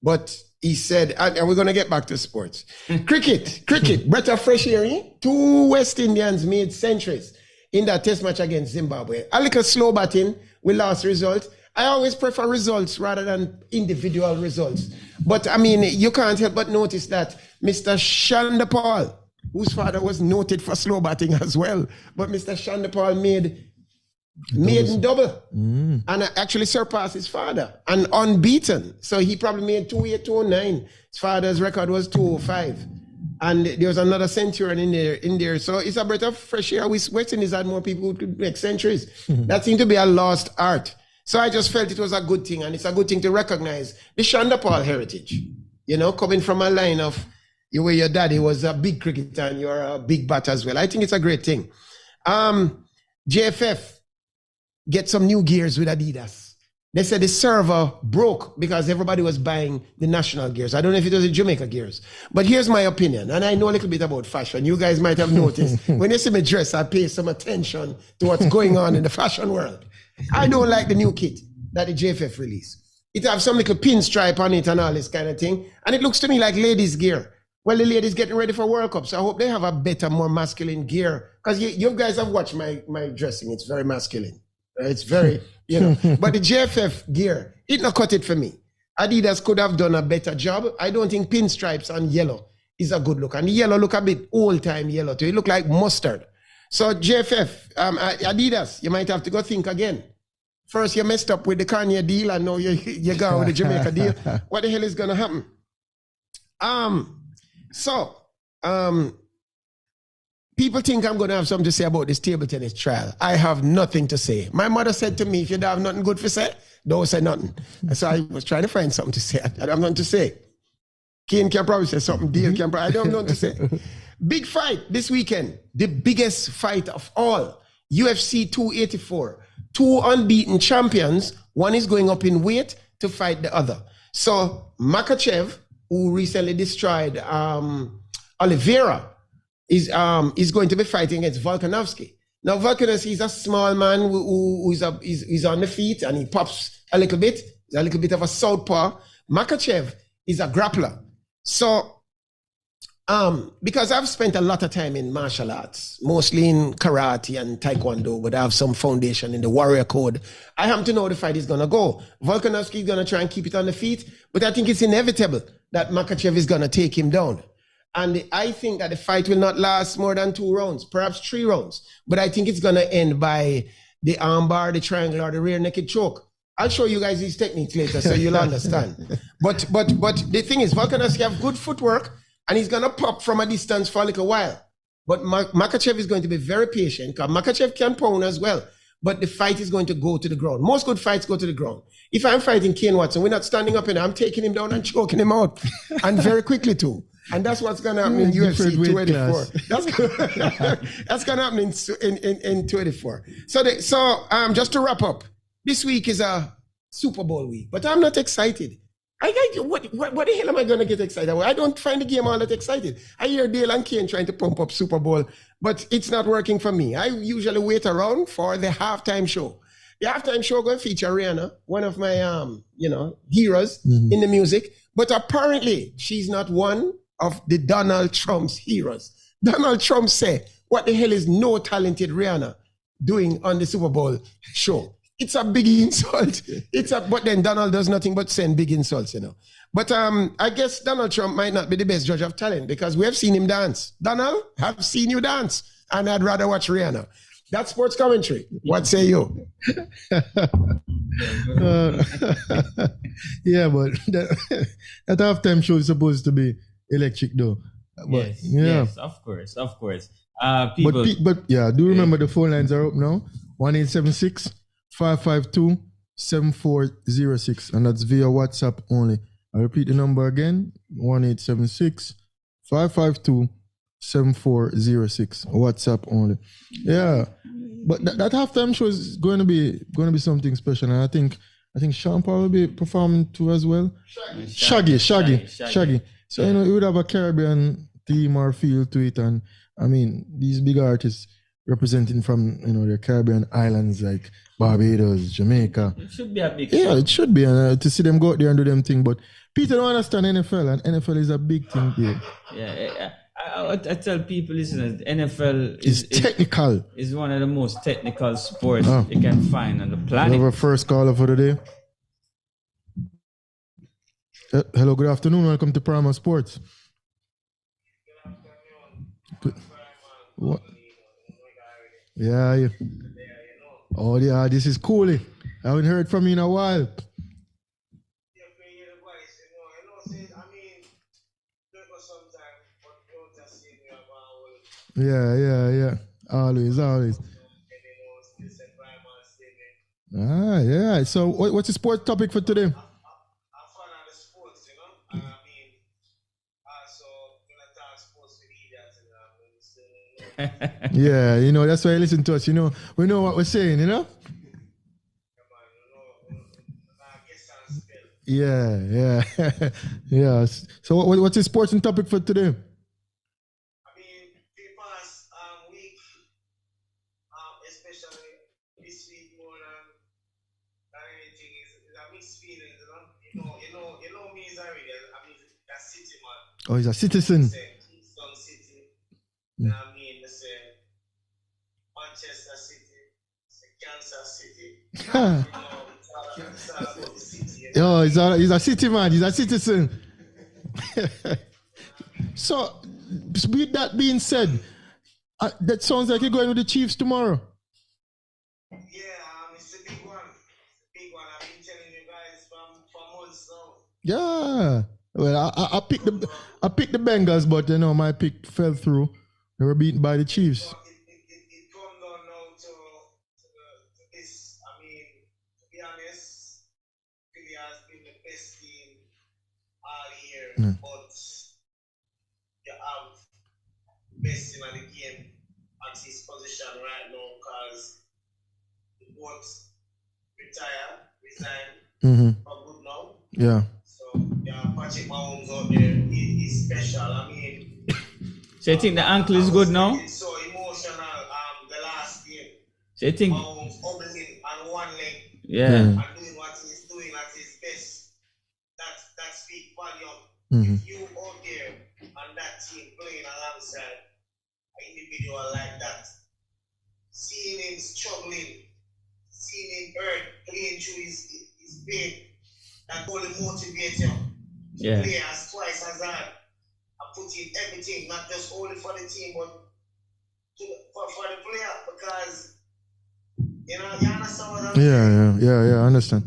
But he said, and we're going to get back to sports. Cricket, breath of fresh air. 2 West Indians made centuries in that test match against Zimbabwe. A little slow batting, we lost results. I always prefer results rather than individual results. But I mean, you can't help but notice that Mr. Shandapal, whose father was noted for slow batting as well, but Mr. Shandapal made maiden double and actually surpassed his father and unbeaten. So he probably made 208, 209. His father's record was 205. And there was another centurion in there. So it's a breath of fresh air. West Indies had more people who could make centuries. That seemed to be a lost art. So I just felt it was a good thing, and it's a good thing to recognize the Shandapal heritage. You know, coming from a line of where your daddy was a big cricketer and you're a big bat as well. I think it's a great thing. JFF get some new gears with Adidas. They said the server broke because everybody was buying the national gears. I don't know if it was the Jamaica gears. But here's my opinion, and I know a little bit about fashion. You guys might have noticed. When you see me dress, I pay some attention to what's going on in the fashion world. I don't like the new kit that the JFF released. It have some little pinstripe on it and all this kind of thing. And it looks to me like ladies' gear. Well, the ladies getting ready for World Cup, so I hope they have a better, more masculine gear. Because you guys have watched my dressing. It's very masculine. It's very, But the JFF gear, it not cut it for me. Adidas could have done a better job. I don't think pinstripes and yellow is a good look. And the yellow look a bit old-time yellow too. It look like mustard. So JFF, Adidas, you might have to go think again. First, you messed up with the Kanye deal, and now you go with the Jamaica deal. What the hell is going to happen? People think I'm going to have something to say about this table tennis trial. I have nothing to say. My mother said to me, if you don't have nothing good to say, don't say nothing. So I was trying to find something to say. I don't have nothing to say. Kane can probably say something. Deal can probably, I don't have nothing to say. Big fight this weekend. The biggest fight of all. UFC 284. 2 unbeaten champions. One is going up in weight to fight the other. So Makachev, who recently destroyed Oliveira, is going to be fighting against Volkanovski. Now Volkanovski is a small man who's on the feet and he pops a little bit. He's a little bit of a southpaw. Makachev is a grappler. So because I've spent a lot of time in martial arts, mostly in karate and taekwondo, but I have some foundation in the warrior code. I happen to know the fight is going to go. Volkanovski is going to try and keep it on the feet, but I think it's inevitable that Makachev is going to take him down. And I think that the fight will not last more than 2 rounds, perhaps 3 rounds. But I think it's going to end by the armbar, the triangle, or the rear naked choke. I'll show you guys these techniques later so you'll understand. But the thing is, Volkanovski have good footwork, and he's going to pop from a distance for a little while. But Makachev is going to be very patient, because Makachev can pound as well. But the fight is going to go to the ground. Most good fights go to the ground. If I'm fighting Kane Watson, we're not standing up and I'm taking him down and choking him out. And very quickly too. And that's what's going to happen in UFC 284. That's going to happen in 284. So just to wrap up, this week is a Super Bowl week, but I'm not excited. What the hell am I going to get excited about? I don't find the game all that excited. I hear Dale and Kane trying to pump up Super Bowl, but it's not working for me. I usually wait around for the halftime show. The halftime show going to feature Rihanna, one of my heroes in the music, but apparently she's not one of the Donald Trump's heroes. Donald Trump said, what the hell is no talented Rihanna doing on the Super Bowl show? It's a big insult. But then Donald does nothing but send big insults, But I guess Donald Trump might not be the best judge of talent because we have seen him dance. Donald, have seen you dance, and I'd rather watch Rihanna. That's sports commentary. What say you? Yeah, but that halftime show is supposed to be electric, though. But, yes, of course. People, but do remember the phone lines are up now. 1-876-552-7406. And that's via WhatsApp only. I repeat the number again, 1-876-552-7406. WhatsApp only. Yeah. But that halftime show is going to be something special. And I think Sean Paul will be performing too as well. Shaggy. So, he would have a Caribbean theme or feel to it. And I mean, these big artists representing from, the Caribbean islands like Barbados, Jamaica. It should be a big show. It should be. And to see them go out there and do them thing. But Peter don't understand NFL, and NFL is a big thing here. Yeah. I tell people, listen, NFL is technical. Is one of the most technical sports you can find on the planet. We have our first caller for the day. Hello, good afternoon. Welcome to Primal Sports. What? Yeah. Oh, yeah, this is cool. I haven't heard from you in a while. Yeah. Always. Yeah. So, what's the sports topic for today? Yeah, that's why you listen to us. We know what we're saying, Yeah. Yeah. So, what's the sports topic for today? Oh, he's a citizen. Manchester City, Kansas City. Yo, he's a city man. He's a citizen. So, with that being said, that sounds like you're going with the Chiefs tomorrow. Yeah, it's a big one. I've been telling you guys for months now. Yeah. Well, I picked the Bengals, but my pick fell through. They were beaten by the Chiefs. It come down now to this. I mean, to be honest, Philly has been the best team all year, but you have the best team in the game at his position right now because the both resign for good now. Yeah. Patrick Mahomes out there is special. I mean, so you think the ankle is good now? It's so emotional. The last game. So you think Mahomes hobbling on one leg. Yeah. And doing what he's doing at his best. That speaks volume. If you out there and that team playing alongside an individual like that, seeing him struggling, seeing him hurt, playing through his pain. That only motivates you to play as twice as hard and put in everything, not just only for the team, but for the player, because you understand what I'm saying? Yeah, I understand.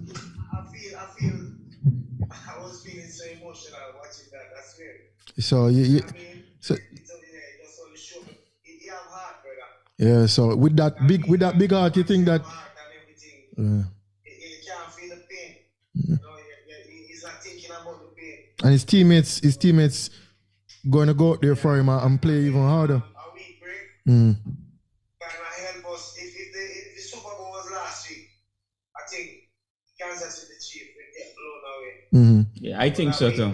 I was feeling so emotional watching that. That's weird. So you I mean, so it just only showed me you have heart, brother. yeah. So with that big heart, you think that heart and everything, yeah. You can't feel the pain. He's not thinking about the pain. And his teammates going to go out there for him and play even harder. A week break. Can help us. If the Super Bowl was last week, I think Kansas City Chiefs will get blown away. Yeah, I think so too.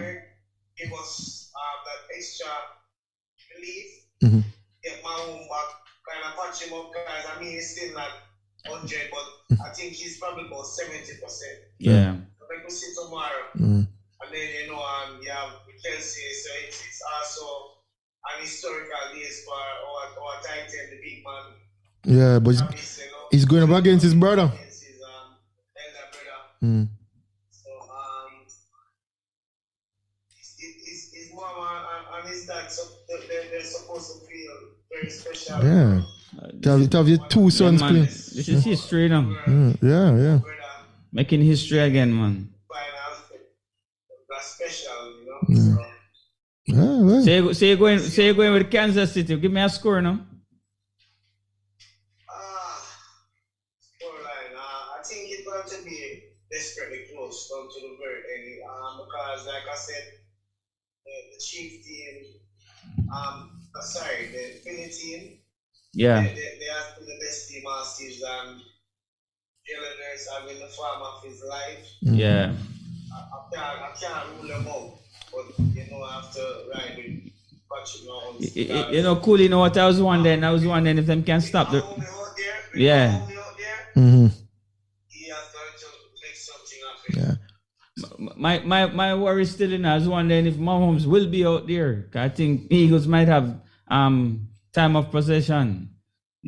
Give us that extra belief. Get my own back, kind of patch him up, guys. I mean, he's still not 100, but I think he's probably about 70%. Yeah. Like we see tomorrow. And then, you have Kelsey, so it's also an historical days for our tight end, the big man. Yeah, but he's going up against his brother. Against his elder brother. So, his mama and his dad, so they're supposed to feel very special. Yeah. To have your two sons playing. This is history now. Yeah. Making history again, man. That's special, So. Well. Say you're going with Kansas City. Give me a score now. going to be desperately close down to the very end. Because, like I said, the Chief team, the Philly team, Yeah. they have been the best team all season. Jalen Hurts having the form of his life. Yeah. I can't rule them out, but I have to ride with Patrick Mahomes. Cool. You know what I was wondering? If them can stop the. Yeah. Mm-hmm. He has got to make something happen. Yeah. My worry still in. I was wondering if Mahomes will be out there. I think Eagles might have time of possession.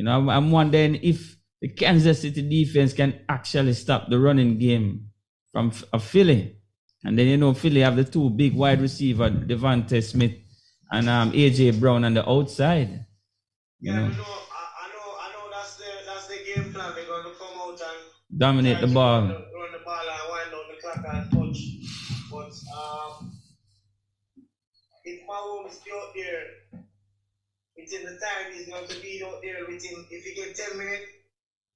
I'm wondering if the Kansas City defense can actually stop the running game from Philly. And then, Philly have the two big wide receiver, Devontae Smith and AJ Brown on the outside. I know that's the game plan. They're going to come out and dominate the ball. Run the ball and wind down the clock and touch. But if Mahomes be out there within the time he's going to be out there within, if he get 10 minutes,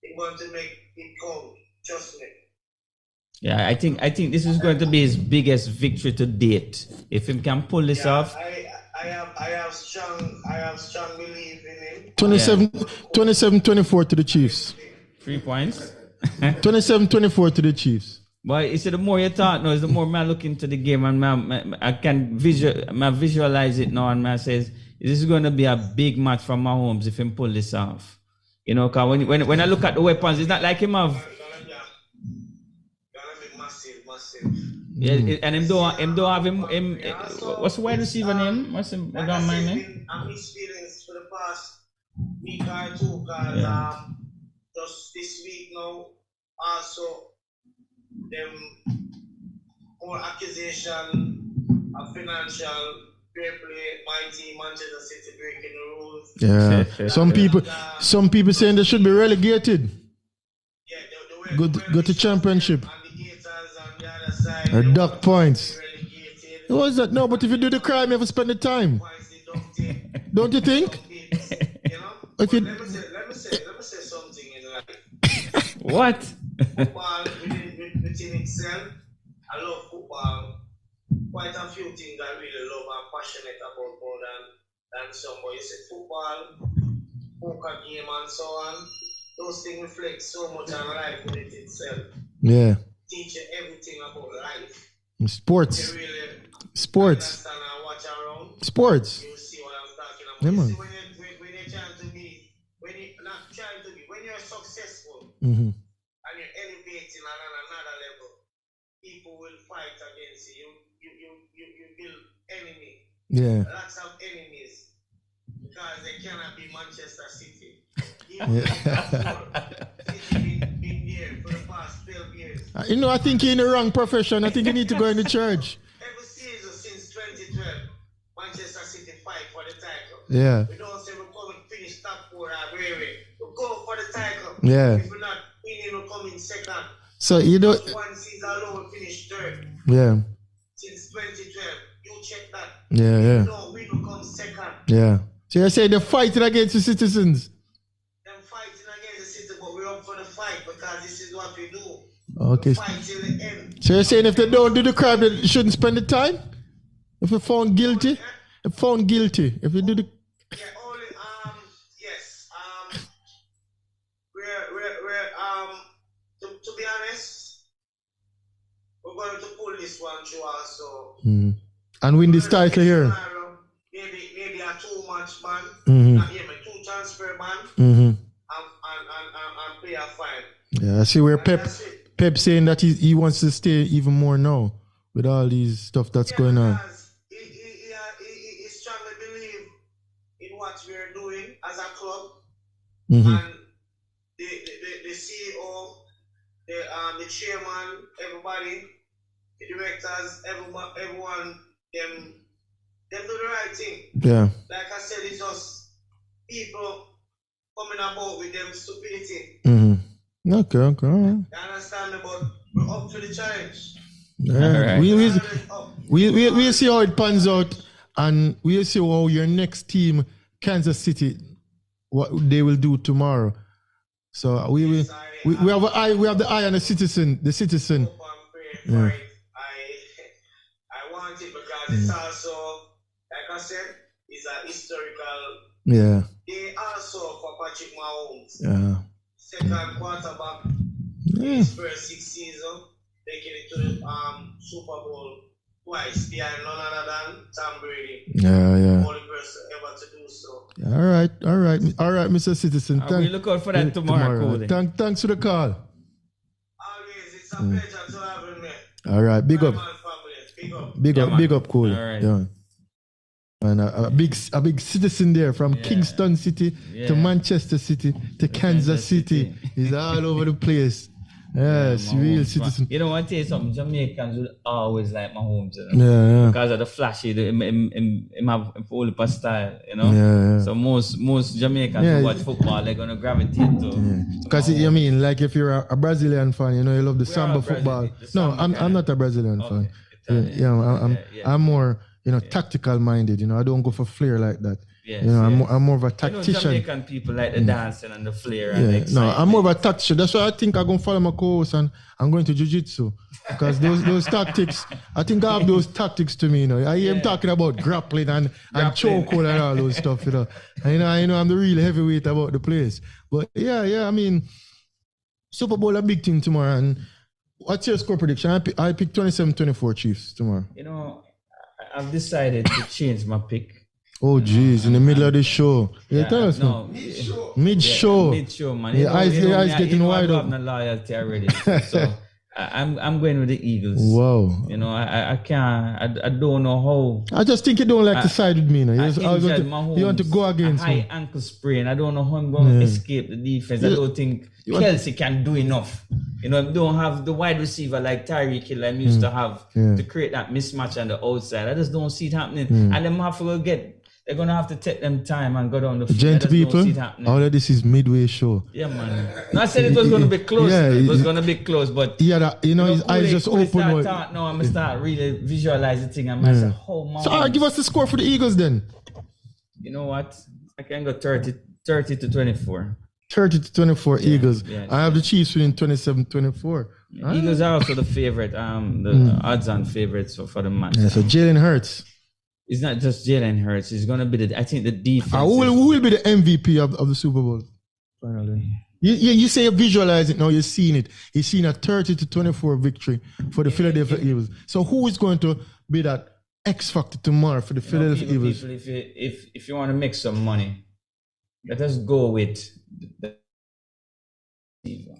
he's going to make it count. Trust me. Yeah, I think this is going to be his biggest victory to date. If he can pull this off. I have strong belief in him. 27-24 to the Chiefs. 3 points. 27-24 to the Chiefs. But the more you talk now, the more I look into the game and I can visualize it now, and I says this is going to be a big match for Mahomes if he pull this off. Because when I look at the weapons, it's not like him have. Yeah, and him don't have him. What's the wide receiver name? What's him? I don't mind name. I'm experienced for the past week or two, because just this week now, also them more accusation of financial fair play. My team, Manchester City, breaking the rules. Yeah, some people saying they should be relegated. Yeah, go to championship. Or duck points. What is that? No, but if you do the crime, you have to spend the time. Don't you think? If you... let me say something in life. What? Football within itself, I love football. Quite a few things I really love and passionate about more than some. But you say football, poker game and so on. Those things reflect so much on life within itself. Yeah. Teach you everything about life. Sports. You really Sports. understand and watch around. Sports. You see what I'm talking about. Yeah, man. You see when you're trying to be, when you're successful Mm-hmm. and you're elevating on another level, people will fight against you. You build enemy. Yeah. Lots of enemies because they cannot be Manchester City. Been there for the past 12 years. I think you're in the wrong profession. I think you need to go in the church. Every season since 2012, Manchester City fight for the title. Yeah. We don't say we're coming to finish top 4 or wherever. We go for the title. Yeah. If we're not winning, we'll come in second. So Just one season alone, we finished third. Yeah. Since 2012, you check that. Yeah. No, we will come second. Yeah. So you're saying they're fighting against the citizens? Them fighting against the city, but we're up for the fight because this is what we do. Okay. We fight till the end. So you're saying if they don't do the crime, they shouldn't spend the time? If you're found guilty? If found guilty, if you do the... Yeah, only, yes. To be honest, we're going to pull this one through also. Mm-hmm. And win this title here. Maybe a 2-match ban, Mm-hmm. not even 2 transfer ban, Mm-hmm. and play a 5. Yeah, I see where Pep saying that he wants to stay even more now with all these stuff that's going on. He strongly believe in what we're doing as a club, Mm-hmm. and the CEO, the chairman, everybody, the directors, everyone, them do the right thing. Yeah. Like I said, it's just people coming about with them stupidity. Mm-hmm. Okay, all right. You understand me? But we're up to the challenge. Yeah. All right. We'll see how it pans out, and we'll see how your next team, Kansas City, what they will do tomorrow. So we have an eye. We have the eye on the citizen. The citizen. Yeah. I want it because it's also, like I said, it's a historical day also for Patrick Mahomes. Yeah. Second quarterback in his first 6 seasons, taking it to the Super Bowl twice, behind none other than Tom Brady. Yeah. Only person ever to do so. All right, Mr. Citizen. We look out for that tomorrow. Thanks for the call. Always, it's a pleasure to have me. All right, big up. Big up, Cole. All right. Yeah. And a big citizen there from Kingston City to Manchester City to Kansas City. He's all over the place. Yes, real citizen. You know, I tell you something, Jamaicans will always like Mahomes, you know? Yeah. Because of the flashy, him have all the style, you know? Yeah. So most Jamaicans who watch football, they're going to gravitate to. Because I mean, like if you're a Brazilian fan, you know, you love the samba football. No, I'm not a Brazilian fan. I'm more, you know, tactical minded. You know, I don't go for flair like that. Yes, you know, I'm more of a tactician. Jamaican people like the dancing and the flair. And no, I'm more of a tactician. That's why I think I'm going to follow my course and I'm going to jiu-jitsu. Because those tactics, I think I have those tactics to me, you know. I hear him talking about grappling and chokehold and all those stuff, you know. And I know I'm the real heavyweight about the place. But yeah, I mean, Super Bowl a big thing tomorrow. And what's your score prediction? I pick 27-24 Chiefs tomorrow. You know, I've decided to change my pick. Oh, jeez, in the middle of the show. Tell us. No, mid-show. Mid-show, man. Your eyes getting wide up. I have no loyalty already. So I'm going with the Eagles. Wow. You know, I can't, I don't know how. I just think you don't like to side with me. No? You want to go against me. High ankle sprain. I don't know how I'm going to escape the defense. I don't think Kelsey can do enough. You know, don't have the wide receiver like Tyreek Hill I used to have to create that mismatch on the outside. I just don't see it happening. And them have to they're going to have to take them time and go down the field. Gentle people, all of this is midway show. Yeah, man. No, I said it was going to be close. It was going to be close, but... Yeah, his eyes just open. I'm going to start really visualize the thing. And I say, so give us the score for the Eagles then. You know what? I can go 30-24. 30-24 Eagles. Yeah, I have the Chiefs winning 27-24. Eagles are also the favorite, the odds-on favorites for the match. Yeah, so Jalen Hurts. It's not just Jalen Hurts. It's going to be I think the defense. Who will be the MVP of the Super Bowl? Finally. You say you visualize it now. You're seeing it. You're seeing a 30-24 victory for the Philadelphia Eagles. So who is going to be that X factor tomorrow for the Philadelphia Eagles? If you want to make some money, let us go with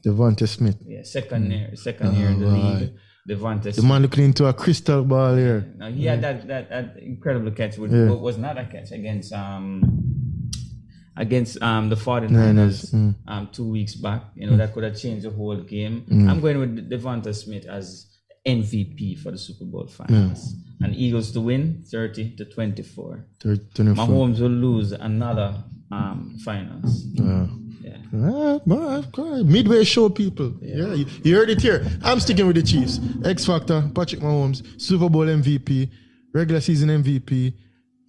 Devonta Smith. Yeah, second year in the league. Devonta Smith. The man looking into a crystal ball here. Now he had that incredible catch, which was not a catch against the 49ers 2 weeks back. You know, that could have changed the whole game. I'm going with Devonta Smith as MVP for the Super Bowl finals. And Eagles to win 30-24. 30-24. Mahomes will lose another finals. Midway show, people. Yeah, you heard it here. I'm sticking with the Chiefs. X Factor, Patrick Mahomes, Super Bowl MVP, regular season MVP.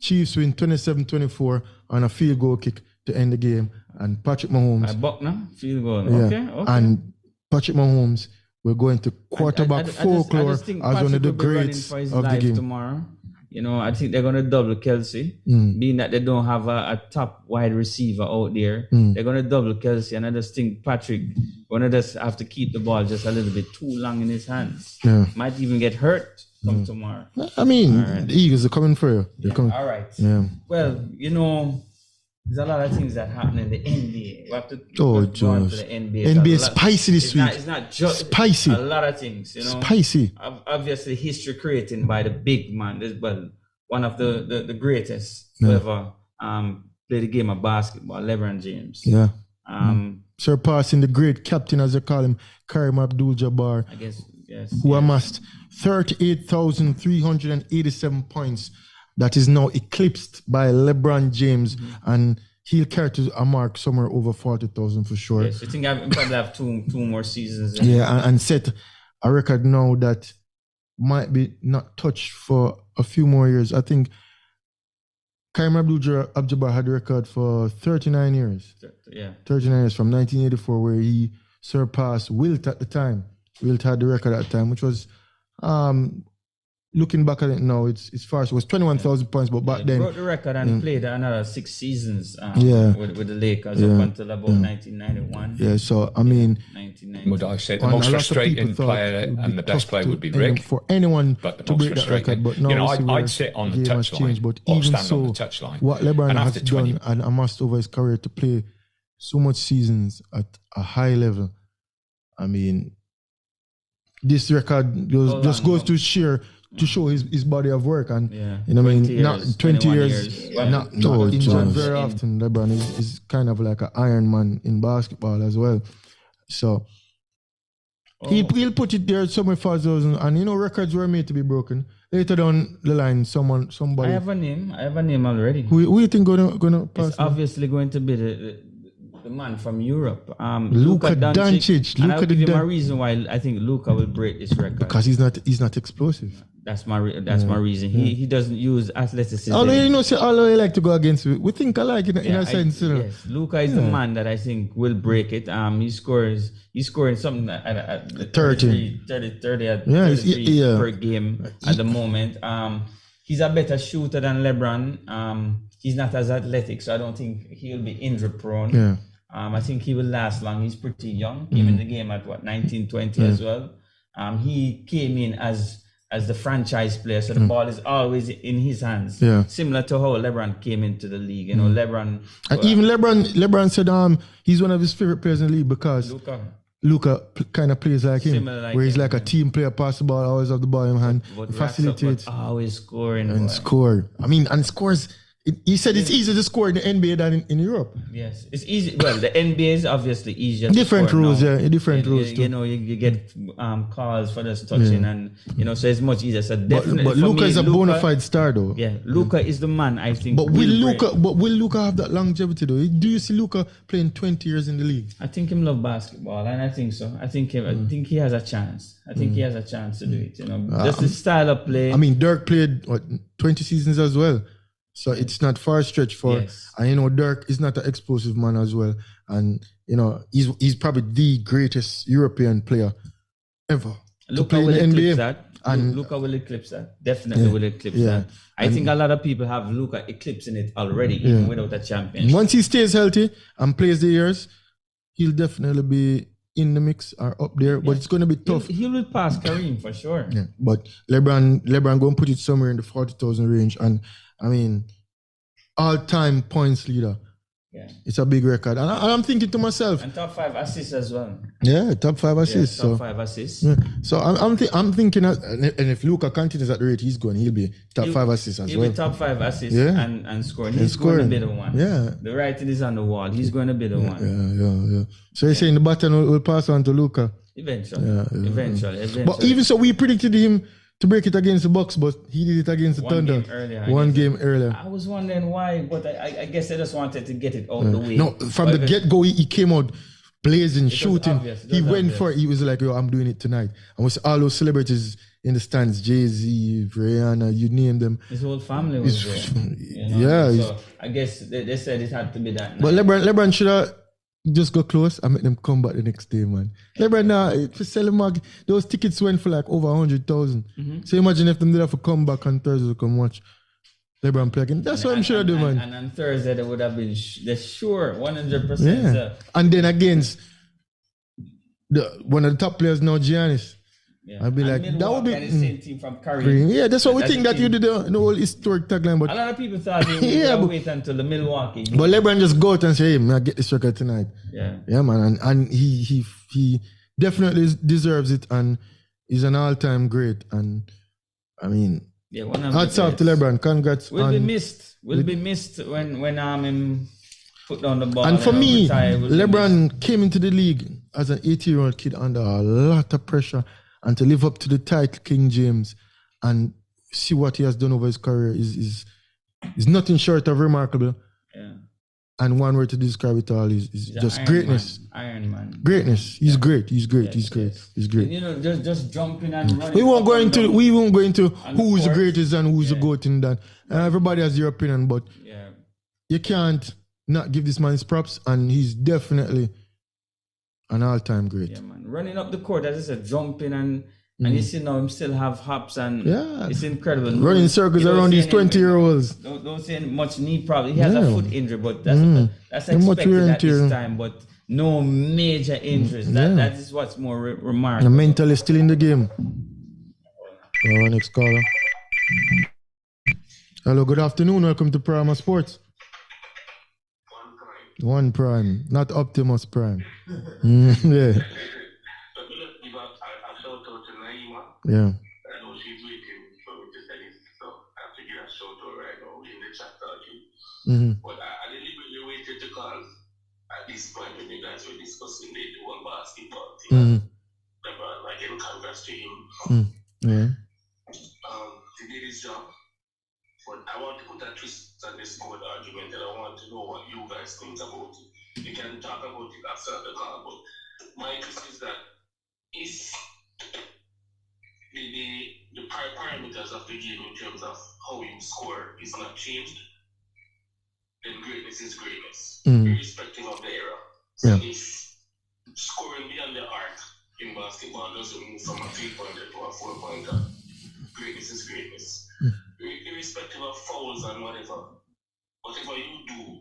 Chiefs win 27-24 on a field goal kick to end the game. And Patrick Mahomes. Buckner, field goal. Yeah. Okay. And Patrick Mahomes will go into quarterback folklore as one of the greats of the game. Tomorrow. You know, I think they're going to double Kelsey, being that they don't have a top wide receiver out there. They're going to double Kelsey, and I just think Patrick going to just have to keep the ball just a little bit too long in his hands. Might even get hurt come tomorrow. I mean, the Eagles are coming for you. They're coming. All right. Yeah. Well, you know, there's a lot of things that happen in the NBA. We have to go on to the NBA. NBA is spicy this week. It's not just spicy. A lot of things, you know. Spicy. Obviously, history created by the big man. One of the greatest who ever played the game of basketball, LeBron James. Yeah. Surpassing the great captain, as they call him, Kareem Abdul-Jabbar. I guess, yes. Who amassed 38,387 points. That is now eclipsed by LeBron James, and he'll carry to a mark somewhere over 40,000 for sure. Yes, I think I probably have two more seasons. Yeah, and set a record now that might be not touched for a few more years. I think Kareem Abdul-Jabbar had the record for 39 years. Yeah. 39 years from 1984, where he surpassed Wilt at the time. Wilt had the record at the time, which was, looking back at it now, it's far. So it was 21,000 points, but back then... He broke the record and played another 6 seasons with the Lakers up until about 1991. Yeah, so, I mean... Would I say the most frustrating player and the best player would be Rick? For anyone but to break that record, but now I'd sit on the touchline but or even stand so, on the touchline. What LeBron and has after 20 done and amassed over his career to play so much seasons at a high level, I mean, this record just goes to show his body of work, and you know, I mean, not 20 years. Not injured very often. LeBron is kind of like an Iron Man in basketball as well. So he'll put it there somewhere for 1,000, and you know, records were made to be broken. Later down the line, somebody. I have a name already. Who you think gonna pass? It's obviously going to be the man from Europe, Luka Doncic. And I'll give you my reason why I think Luka will break this record. Because he's not explosive. That's my reason. He doesn't use athleticism. Although although he like to go against, we think alike in a sense. Yes, Luka is the man that I think will break it. He's scoring something at 30 per game at the moment. He's a better shooter than LeBron. He's not as athletic, so I don't think he'll be injury prone. Yeah. I think he will last long. He's pretty young. Came in the game at 19, 20 as well. He came in as the franchise player, so the ball is always in his hands. Yeah. Similar to how LeBron came into the league. You know, LeBron. And even LeBron said he's one of his favorite players in the league because Luka kind of plays like him, where he's like a team player, pass the ball, always have the ball in hand, facilitates, always scoring and score. I mean, and scores. He said it's easier to score in the NBA than in Europe. Yes, it's easy. Well, the NBA is obviously easier. Different rules, now. Different rules too. You know, you get calls for this touching, and you know, so it's much easier. So definitely, but Luka is a bona fide star, though. Yeah, Luka is the man, I think. But will Luka have that longevity, though? Do you see Luka playing 20 years in the league? I think him love basketball, and I think so. I think he has a chance. I think he has a chance to do it. You know, just the style of play. I mean, Dirk played 20 seasons as well. So it's not far stretch for, and you know, Dirk is not an explosive man as well, and you know, he's probably the greatest European player ever. Luka will eclipse that. And Luka will eclipse that. Definitely will eclipse that. I think a lot of people have Luka eclipsing it already, even without a championship. Once he stays healthy and plays the years, he'll definitely be in the mix or up there, but it's going to be tough. He will pass Kareem for sure. Yeah, but LeBron going to put it somewhere in the 40,000 range, and I mean, all-time points leader. Yeah, it's a big record, and I'm thinking to myself. And top 5 assists as well. Yeah, top 5 assists. Top 5 assists. Yeah. So I'm thinking, and if Luka continues at the rate he's going, he'll be top 5 assists as well. He'll be top 5 assists and scoring. He's going to be the one. Yeah, the writing is on the wall. He's going to be the one. Yeah. So you're saying the baton will pass on to Luka eventually. Eventually. But even so, we predicted him to break it against the Bucks, but he did it against the Thunder. One game earlier. I was wondering why, but I guess they just wanted to get it out the way. No, from the get-go, he came out blazing, shooting. He went for it. He was like, yo, I'm doing it tonight. And with all those celebrities in the stands, Jay-Z, Rihanna, you name them. His whole family was there. You know? So I guess they said it had to be that night. But LeBron should have just go close and make them come back the next day, man. LeBron now, for selling market, those tickets went for like over 100,000. Mm-hmm. So imagine if them did have to come back on Thursday to come watch LeBron play again. That's what I'm sure do, man. And on Thursday, they would have been sure, 100%. Yeah. And then against one of the top players now, Giannis. Yeah. I'd be like, that would be the same team from Kareem. Yeah, that's what we think that you did the whole historic tagline. But a lot of people thought he would wait until the Milwaukee. But LeBron just go out and say, hey, man, I get this record tonight. Yeah, man, and he definitely deserves it, and he's an all-time great. And I mean, hats off to LeBron. Congrats. Will be missed. Will be missed when him put down the ball. And for me, LeBron came into the league as an 18-year-old kid under a lot of pressure. And to live up to the title, King James, and see what he has done over his career is nothing short of remarkable. Yeah. And one word to describe it all is just greatness. Iron Man. Greatness. He's great. He's great. Yes, He's great. yes. He's great. You know, just jumping and running. We won't go into who's the court. greatest and who's the GOAT in that. Everybody has their opinion, but you can't not give this man his props, and he's definitely an all-time great. Yeah, man. Running up the court, as I said, jumping and you see now him still have hops and it's incredible. Running circles around these 20-year-olds. Don't see much knee problem. He has a foot injury, but that's expected at this time. But no major injuries. That is what's more remarkable. And mentally still in the game. Our next caller. Hello, good afternoon. Welcome to Primal Sports. One Prime, not Optimus Prime. Yeah. Yeah. I know she's waiting for me to send it, so I have to give a shout out right now in the chat talking. But I deliberately waited to call at this point when you guys were discussing the whole basketball thing. Again, congrats to him. He did his job. But I want to put a twist on this court argument, and I want to know what you guys think about it. You can talk about it after the call, but my twist is that if the parameters of the game in terms of how you score is not changed, then greatness is greatness, irrespective of the era. So if scoring beyond the arc in basketball doesn't move from a 3-pointer to a 4-pointer, greatness is greatness. Irrespective of fouls and whatever you do,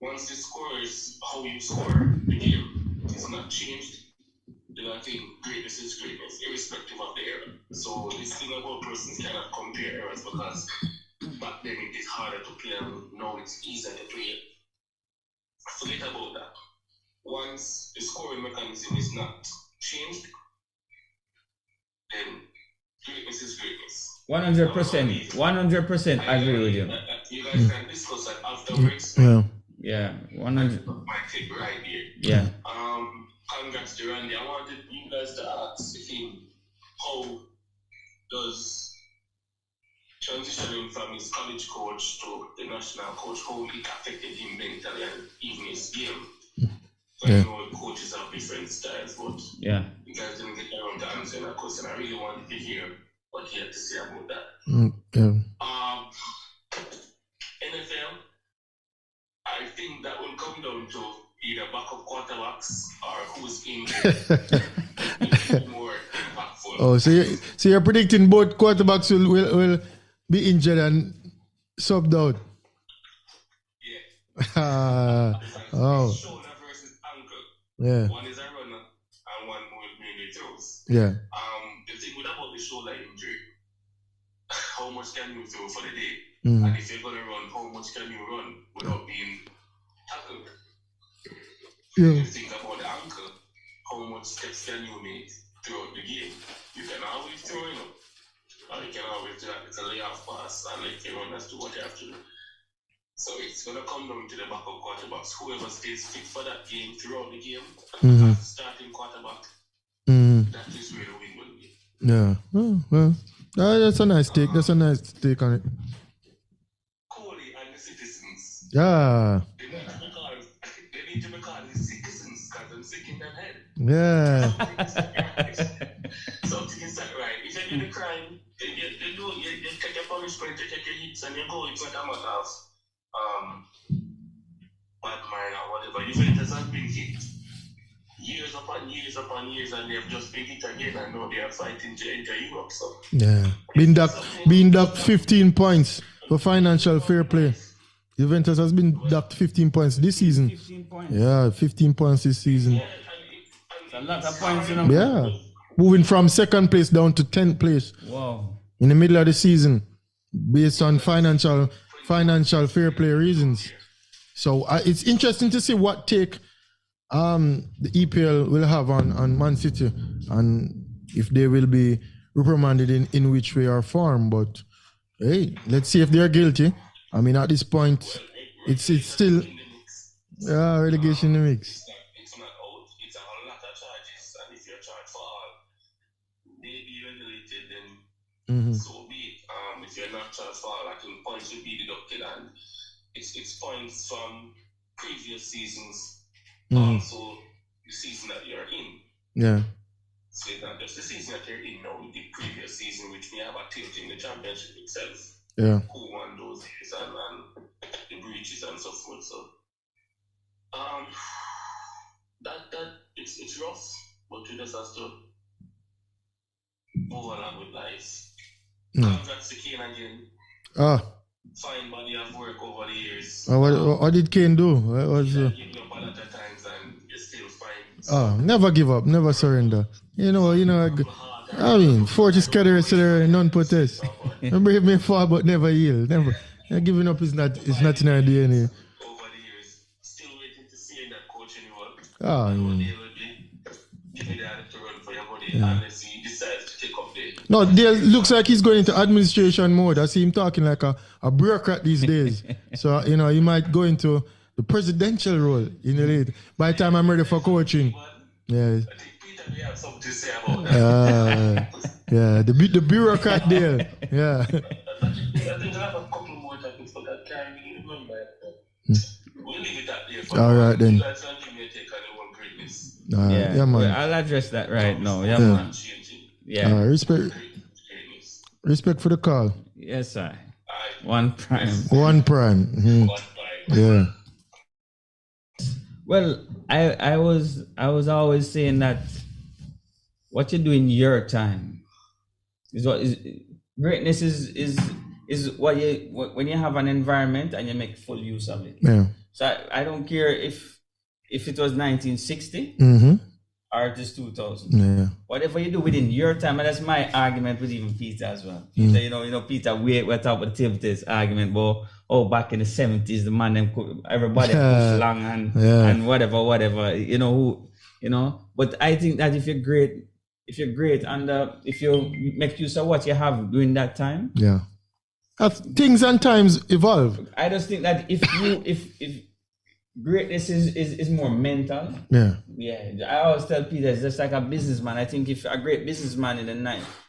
once the score is how you score the game is not changed, then I think greatness is greatness, irrespective of the era. So this thing about persons cannot compare eras because back then it is harder to play and now it's easier to play. Forget about that. Once the scoring mechanism is not changed, then greatness is greatness. 100% I agree with you. You guys can discuss that afterwards. Yeah, 100. My take right here. Yeah. Congrats to Randy. I wanted you guys to ask him how does transitioning from his college coach to the national coach, how it affected him mentally and even his game. I know coaches have different styles, but you guys didn't get around to answer that question. I really wanted to hear what he had to say about that. NFL, I think that will come down to either backup quarterbacks or who's in more impactful. Oh, so you're predicting both quarterbacks will be injured and subbed out? Yeah. Shoulder versus ankle. Yeah. One is a runner and one will mainly throws. Yeah. The thing about the shoulder injury, how much can you throw for the day? Mm-hmm. And if you're going to run, how much can you run without being tackled? Yeah. If you think about the ankle, how much steps can you make throughout the game? You can always throw it up, or you can always do that little layoff pass and let your runners do what you have to do. So it's going to come down to the backup quarterbacks. Whoever stays fit for that game throughout the game, as the starting quarterback, that is where the win will be. Yeah. Well, that's a nice take. That's a nice take on it. Coley and the citizens. Yeah. They need to be called the citizens because they're sick in their head. Yeah. So to get that right, if you do the crime, you take your punishment, you take your hits, and you go. It's not a matter of bad mind or whatever. Juventus has been hit years upon years, and they have just been hit again, and now they are fighting to enter Europe. So yeah, being docked 15 points for financial fair play. Juventus has been docked 15 points this season. 15 points. Yeah, 15 points this season. Yeah, It's a lot of points in them. Yeah, moving from second place down to 10th place. Wow. In the middle of the season, based on financial fair play reasons. So it's interesting to see what take the EPL will have on Man City and if they will be reprimanded in which way or form. But hey, let's see if they're guilty. I mean, at this point, it's still relegation in the mix. It's not out. It's a whole lot of charges, and if you're charged for all, maybe regulated, then so be it. If you're not charged for all, I think points will be deducted, and it's points from previous seasons, also the season that you're in. Yeah. So it's not just the season that you're in now, with the previous season, which we have a team in the championship itself. Yeah. Who won those years and the breaches and so forth. So that it's rough, but you just have to move along with life. Congrats to Kane again. Fine body of work over the years. What did Kane do? What was giving up a lot of times and you're still fine. So, never give up, never surrender. You know, I mean, 40 scatter, none protest. Brave may fall but never yield. Never. Giving up is not in our DNA. Over the years, still waiting to see that coach anymore. Give me that to run for your body unless he decides to take up the... No, there looks like he's going into administration mode. I see him talking like a bureaucrat these days. So, he might go into the presidential role in the late. By the time I'm ready for coaching. Yeah. I think Peter may have something to say about that. Yeah, the bureaucrat deal. Yeah. I think I have a couple more topics, but I can't really remember. We'll leave it at there for all right, then. You guys can give me a take on your own greatness. Yeah, man. Well, I'll address that right now. Yeah, man. Yeah. Respect for the call. Yes, sir. One prime. One prime. Mm-hmm. Yeah. Well, I was always saying that what you do in your time is what is greatness is what you when you have an environment and you make full use of it. Yeah. So I don't care if it was 1960 or just 2000. Yeah. Whatever you do within your time, and that's my argument with even Peter as well. Peter, Peter, we're talking about the this argument, but back in the 70s, the man everybody push long and whatever, But I think that if you're great and if you make use of what you have during that time, things and times evolve. I just think that if greatness is more mental. Yeah. I always tell Peter, it's just like a businessman. I think if a great businessman in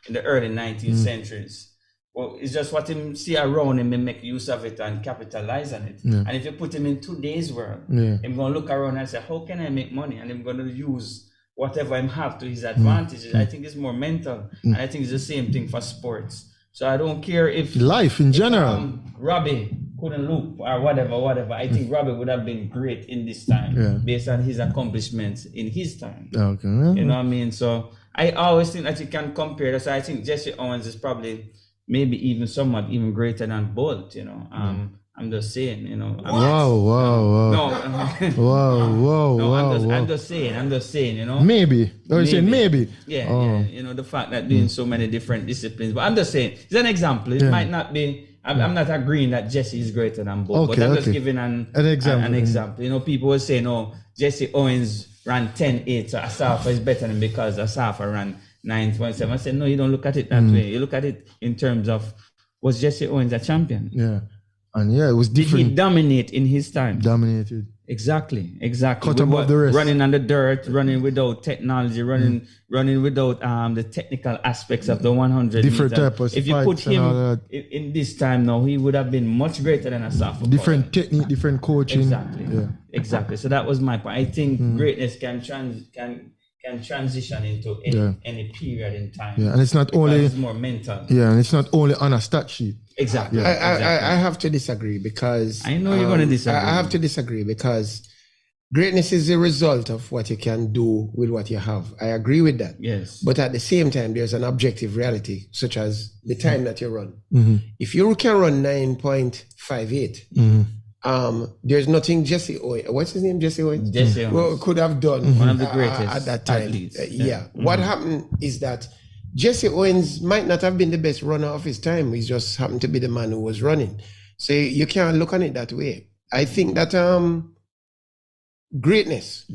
the early 19th centuries, well, it's just what him see around him and make use of it and capitalize on it. Yeah. And if you put him in today's world, he's gonna look around and say, how can I make money? And I'm gonna use whatever him have to his advantages. I think it's more mental. And I think it's the same thing for sports. So I don't care if life in general. Robbie couldn't loop or whatever. I think Robbie would have been great in this time based on his accomplishments in his time. Okay. You know what I mean? So I always think that you can compare that. So I think Jesse Owens is probably maybe even somewhat even greater than Bolt, I'm just saying, Wow. No. Whoa. I'm just saying, Maybe. You're saying maybe. Yeah. The fact that doing so many different disciplines. But I'm just saying, it's an example. It might not be, I'm not agreeing that Jesse is greater than Bolt, but I'm just giving an example. People will say, no, Jesse Owens ran 10.8, so Asafa is better than because Asafa ran 9.7. I said, no, you don't look at it that way. You look at it in terms of, was Jesse Owens a champion? Yeah. And it was different. Did he dominate in his time? Dominated. Exactly. Cut above the rest. Running on the dirt, running without technology, running without the technical aspects of the 100 different meters. type of if you put him in this time now, he would have been much greater than Asafa. Different technique, different coaching. Exactly. Yeah. Exactly. So that was my point. I think greatness can transition into any period in time. Yeah, and it's not only it's more mental. Yeah, and it's not only on a stat sheet. Exactly. I have to disagree because I know you're going to disagree. I have to disagree because greatness is the result of what you can do with what you have. I agree with that. Yes. But at the same time, there's an objective reality, such as the time that you run. If you can run 9.58, there's nothing Jesse Owens, what's his name? Jesse Owens? Jesse Owens. Well, could have done one of the greatest at that time. athletes. What happened is that Jesse Owens might not have been the best runner of his time. He just happened to be the man who was running. So you can't look on it that way. I think that greatness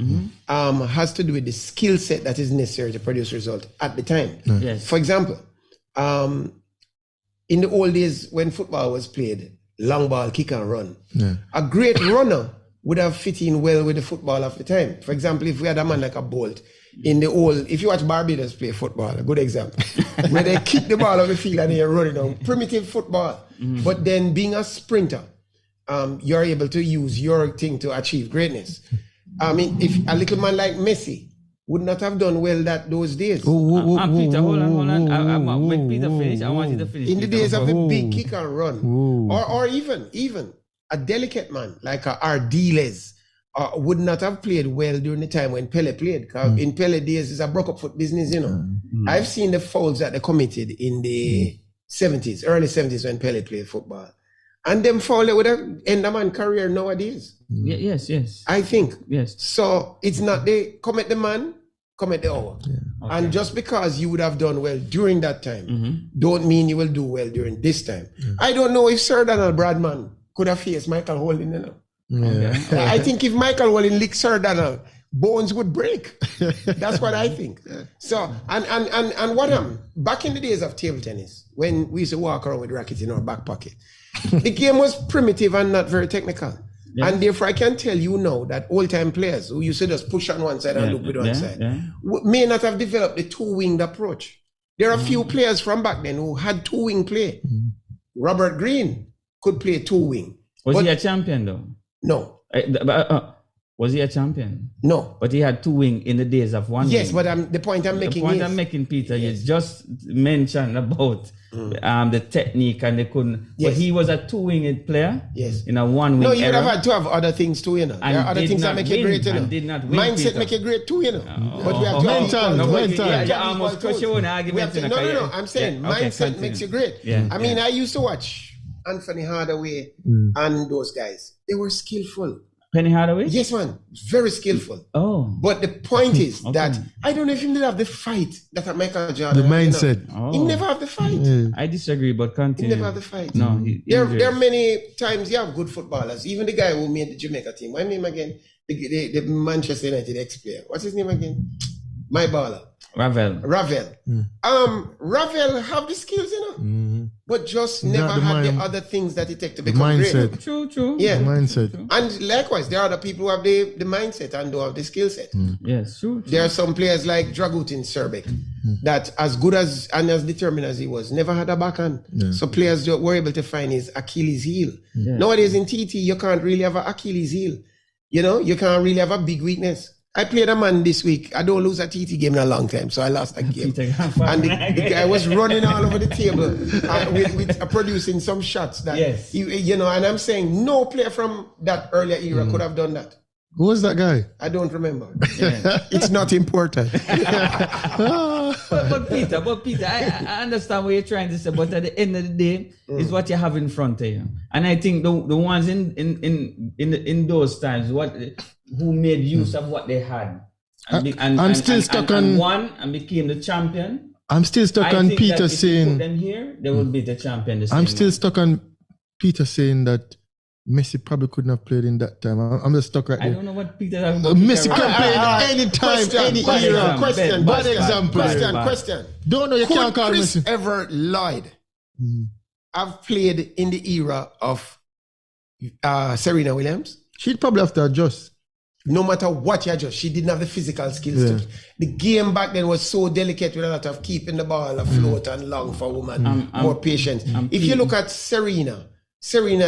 has to do with the skill set that is necessary to produce result at the time. Yes. For example, in the old days when football was played, long ball, kick and run. A great runner would have fit in well with the football of the time. For example, if we had a man like a Bolt, if you watch Barbados play football, a good example, where they kick the ball off the field and they're running on primitive football. But then being a sprinter, you're able to use your thing to achieve greatness. I mean, if a little man like Messi would not have done well those days. Peter, hold on. When Peter finish, I want you to finish. In the days of a big kick and run, or even a delicate man like Ardiles would not have played well during the time when Pele played. Because in Pele days, it's a broke up foot business, you know. I've seen the fouls that they committed in the 70s, early 70s when Pele played football. And them foul would have end a man's career nowadays. Yes. I think. Yes. So it's not they commit the man, commit the hour. Yeah. Okay. And just because you would have done well during that time, don't mean you will do well during this time. I don't know if Sir Donald Bradman could have faced Michael Holding, you know. Okay. I think if Michael Holding licked Sir Donald, bones would break. That's what I think. So, and what back in the days of table tennis, when we used to walk around with rackets in our back pocket, the game was primitive and not very technical. Yes. And therefore, I can tell you now that old-time players who used to just push on one side and look with one side may not have developed the two-winged approach. There are a few players from back then who had two-wing play. Robert Greene could play two-wing. Was he a champion, though? No. Was he a champion? No. But he had two wing in the days of one Yes, wing. but the point I'm making I'm making, Peter, you just mentioned about the technique and they couldn't. Yes. But he was a two-winged player. Yes. In a one-wing No, you would have had to have other things too, you know. There are other things that make you great, you know. Did not win, Mindset Peter. make you great too, you know. But we have to mental. You almost crush your own argument. No. I'm saying mindset makes you great. Yeah. I mean, I used to watch Anthony Hardaway and those guys. They were skillful. Penny Hardaway? Yes, man. Very skillful. Oh. But the point is that I don't know if he did have the fight that Michael Jordan. The mindset. You know. He never have the fight. Yeah. I disagree, but continue. He never have the fight. No. There are many times you have good footballers. Even the guy who made the Jamaica team. What's his name again? The Manchester United ex-player. What's his name again? My baller. Ravel. Ravel have the skills, you know, but just never had the other things that it takes to become mindset. great. True. Yeah, the mindset. And likewise, there are other people who have the mindset and don't have the skill set. Yes, true. There are some players like Dragutin Serbek that, as good as and as determined as he was, never had a backhand. Yeah. So players were able to find his Achilles heel. Yeah. Nowadays in TT, you can't really have an Achilles heel. You know, you can't really have a big weakness. I played a man this week. I don't lose a TT game in a long time, so I lost a game. And the guy was running all over the table with producing some shots that, you know, and I'm saying no player from that earlier era could have done that. Who was that guy? I don't remember. It's not important. but Peter, I understand what you're trying to say, but at the end of the day, it's what you have in front of you. And I think the ones in those times, who made use of what they had, won and became the champion. I'm still stuck on Peter saying, put them here, they will be the champion. I'm still stuck on Peter saying that Messi probably couldn't have played in that time. I'm just stuck right there. I don't know what Peter has Messi can play in any time, any era. Question. Don't know, you can't call Chris Messi. Ever Lloyd have played in the era of Serena Williams? She'd probably have to adjust. No matter what you adjust, she didn't have the physical skills. The game back then was so delicate with a lot of keeping the ball afloat and long for women, more patience. If you look at Serena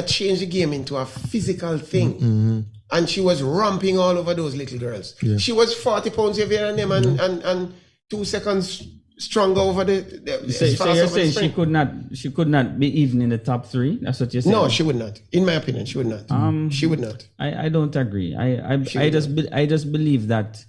changed the game into a physical thing. And she was ramping all over those little girls. Yeah. She was 40 pounds heavier than them and 2 seconds stronger over so you're saying she could not be even in the top three? That's what you're saying? No, she would not. In my opinion, she would not. She would not. I don't agree. I just believe that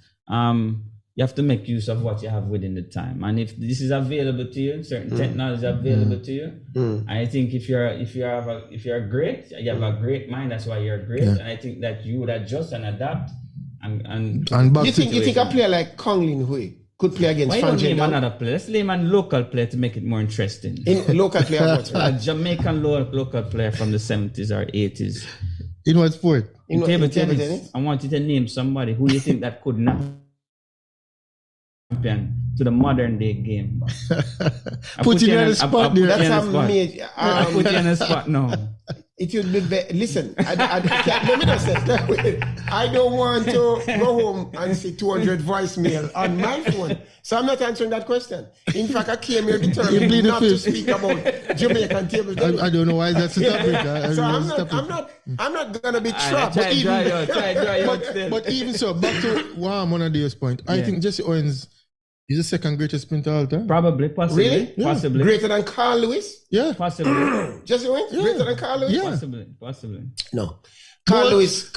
you have to make use of what you have within the time. And if this is available to you, certain technology is available to you, I think if you're great, you have a great mind. That's why you're great. And I think that you would adjust and adapt. And you think a player like Kong Lin Hui could play against Why don't name another player? Let's name a local player to make it more interesting. In local player, a Jamaican local player from the 70s or 80s. In what sport? In table tennis. I want you to name somebody who you think that could not champion to the modern day game. Put you on the spot there. That's a major. I put you on the spot now. it would be listen, let me just say I don't want to go home and see 200 voicemail on my phone. So I'm not answering that question. In fact, I came here determined not to speak about Jamaican table tennis. I don't know why that's a topic. So I'm not gonna be trapped. But even so, back to one of Dave's point. I think Jesse Owens is the second greatest sprinter all time. Probably, possibly. Really? Yeah. Possibly. Greater than Carl Lewis? Yeah. Possibly. Jesse Owens? Greater than Carl Lewis? Yeah. Possibly. No. Carl Lewis.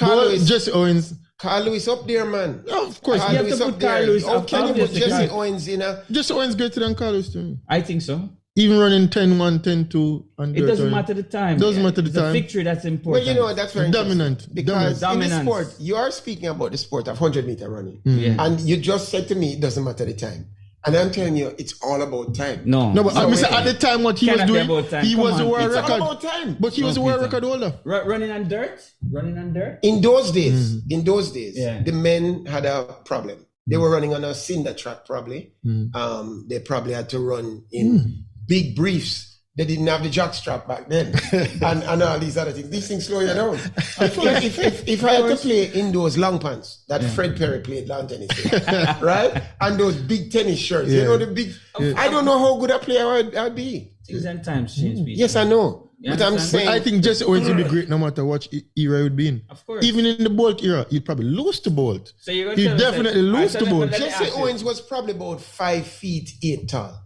Jesse Owens. Carl Lewis up there, man. Yeah, of course. Carl You have Lewis to up put there. Carl Lewis How up, can you put obviously. Jesse Owens in a... Jesse Owens greater than Carl Lewis to me. I think so. Even running 10-1, 10-2. It doesn't matter the time. Doesn't matter the It's time. the victory that's Well, important. you know, that's very Dominant. because in the Dominance. sport, you are speaking about the sport of 100-meter running. Yeah. And you just said to me, it doesn't matter the time. And I'm telling you, it's all about time. No. No, but So at the time, what he was Cannot be doing, about time. he Come was on. a world It's all record. about time. But he was a world record holder. Running on dirt? In those days, Yeah. the men had a problem. They were running on a cinder track, probably. They probably had to run in big briefs. They didn't have the jock strap back then, and all these other things. These things slow you down. If I had to play in those long pants that Fred Perry played lawn tennis in, right, and those big tennis shirts, you know the big. I don't know how good a player I'd be. Things and times change, people. Yes, I know, but I'm saying I think Jesse Owens would be great no matter what era he would be in. Of course. Even in the Bolt era, he'd probably lose to Bolt. So you're gonna He'd tell us definitely that- lose I to tell them, Bolt. but let me Jesse ask you. Owens was probably about 5'8" tall.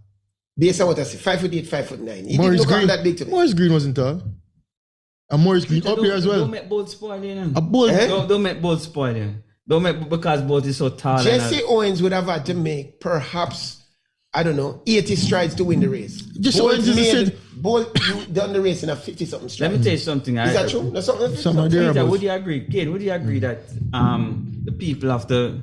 Based on what I see, 5'8", 5'9". He Morris didn't look Green, that big to me. Morris Green wasn't tall. And Morris Green up here as well. Don't make both spoil you know. A Bolt. Don't make both spoil you. Don't make because both is so tall. Jesse Owens would have had to make perhaps, I don't know, 80 strides to win the race. Jesse Owens is said. Bolt done the race in a 50-something stride. Let me tell you something. Is that true? That's something. Something there Peter, about. would you agree? Kid, would you agree that the people of the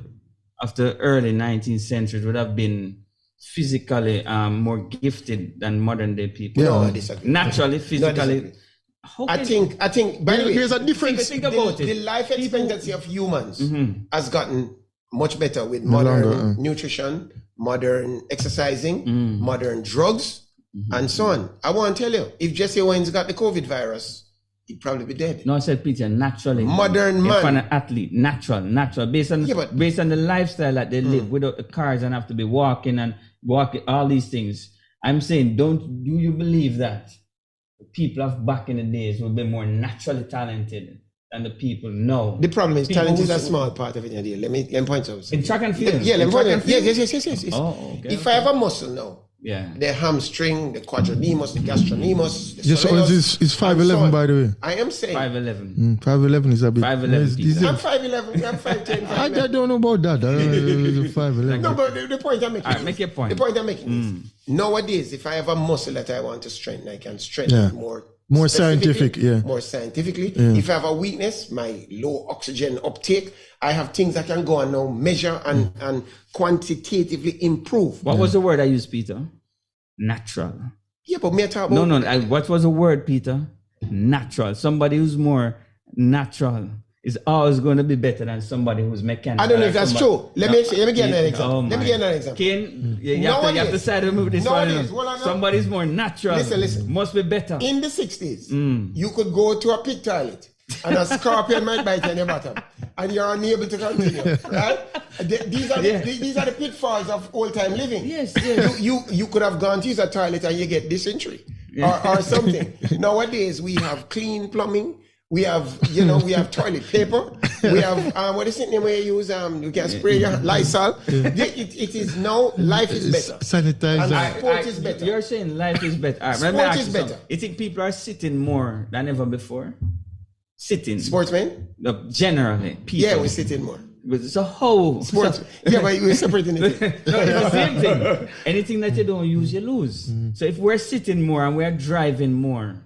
early 19th century would have been physically more gifted than modern day people? No, I disagree. Naturally, physically. No, I think. By the way, There's a difference. Think about it. The life expectancy of humans has gotten much better with No modern longer, nutrition, modern exercising, modern drugs, and so on. I want to tell you, if Jesse Owens got the COVID virus, he'd probably be dead. No, I said Peter, naturally. Modern man. If an athlete, natural, based on the lifestyle that they live, without the cars and have to be walking all these things. I'm saying, do you believe that the people of back in the days would be more naturally talented than the people now? The problem is People talent is who- a small part of it. Let me point out. In track and field? Yeah, let In me track point and out. field? Yes. Oh, okay. If I have a muscle now, Yeah. the hamstring, the quadriceps, the gastrocnemius, the Jesse soleus, Owens is 5'11", and so by the way. I am saying 5'11". 5'11" is a bit. 5'11", He's I'm 5'11", I'm 5'10", I 5'11". don't know about that. 5'11". No, but the point I'm making. All right, make your point. The point I'm making is nowadays, if I have a muscle that I want to strengthen, I can strengthen it more scientific, specifically, more scientifically. If I have a weakness, my low oxygen uptake, I have things I can go and now measure and quantitatively improve. What was the word I used, Peter? Natural. Yeah, but me talk about No. What was the word, Peter? Natural. Somebody who's more natural is always going to be better than somebody who's mechanical. I don't know if that's true. Let me get another example. Oh Let me my. get another example. Ken, you have to side with this Nowadays, one. well, I know. Somebody's more natural. Listen. Must be better. In the 60s, you could go to a pig toilet and a scorpion might bite you on your bottom and you're unable to continue, right? These are the pitfalls of old-time living. Yes. You could have gone to use a toilet and you get dysentery or something. Nowadays, we have clean plumbing. We have toilet paper. We have, what is it name where you use, you can spray your Lysol. It is now, life is better. Sanitizer. And sport is better. You're saying life is better. All right, let me Sport ask is you better. something. You think people are sitting more than ever before? Sitting. Sportsmen? No, generally, people. Yeah, we're sitting more. It's a whole. Sports. Yeah, but we're separating it. No, it's the same thing. Anything that you don't use, you lose. So if we're sitting more and we're driving more,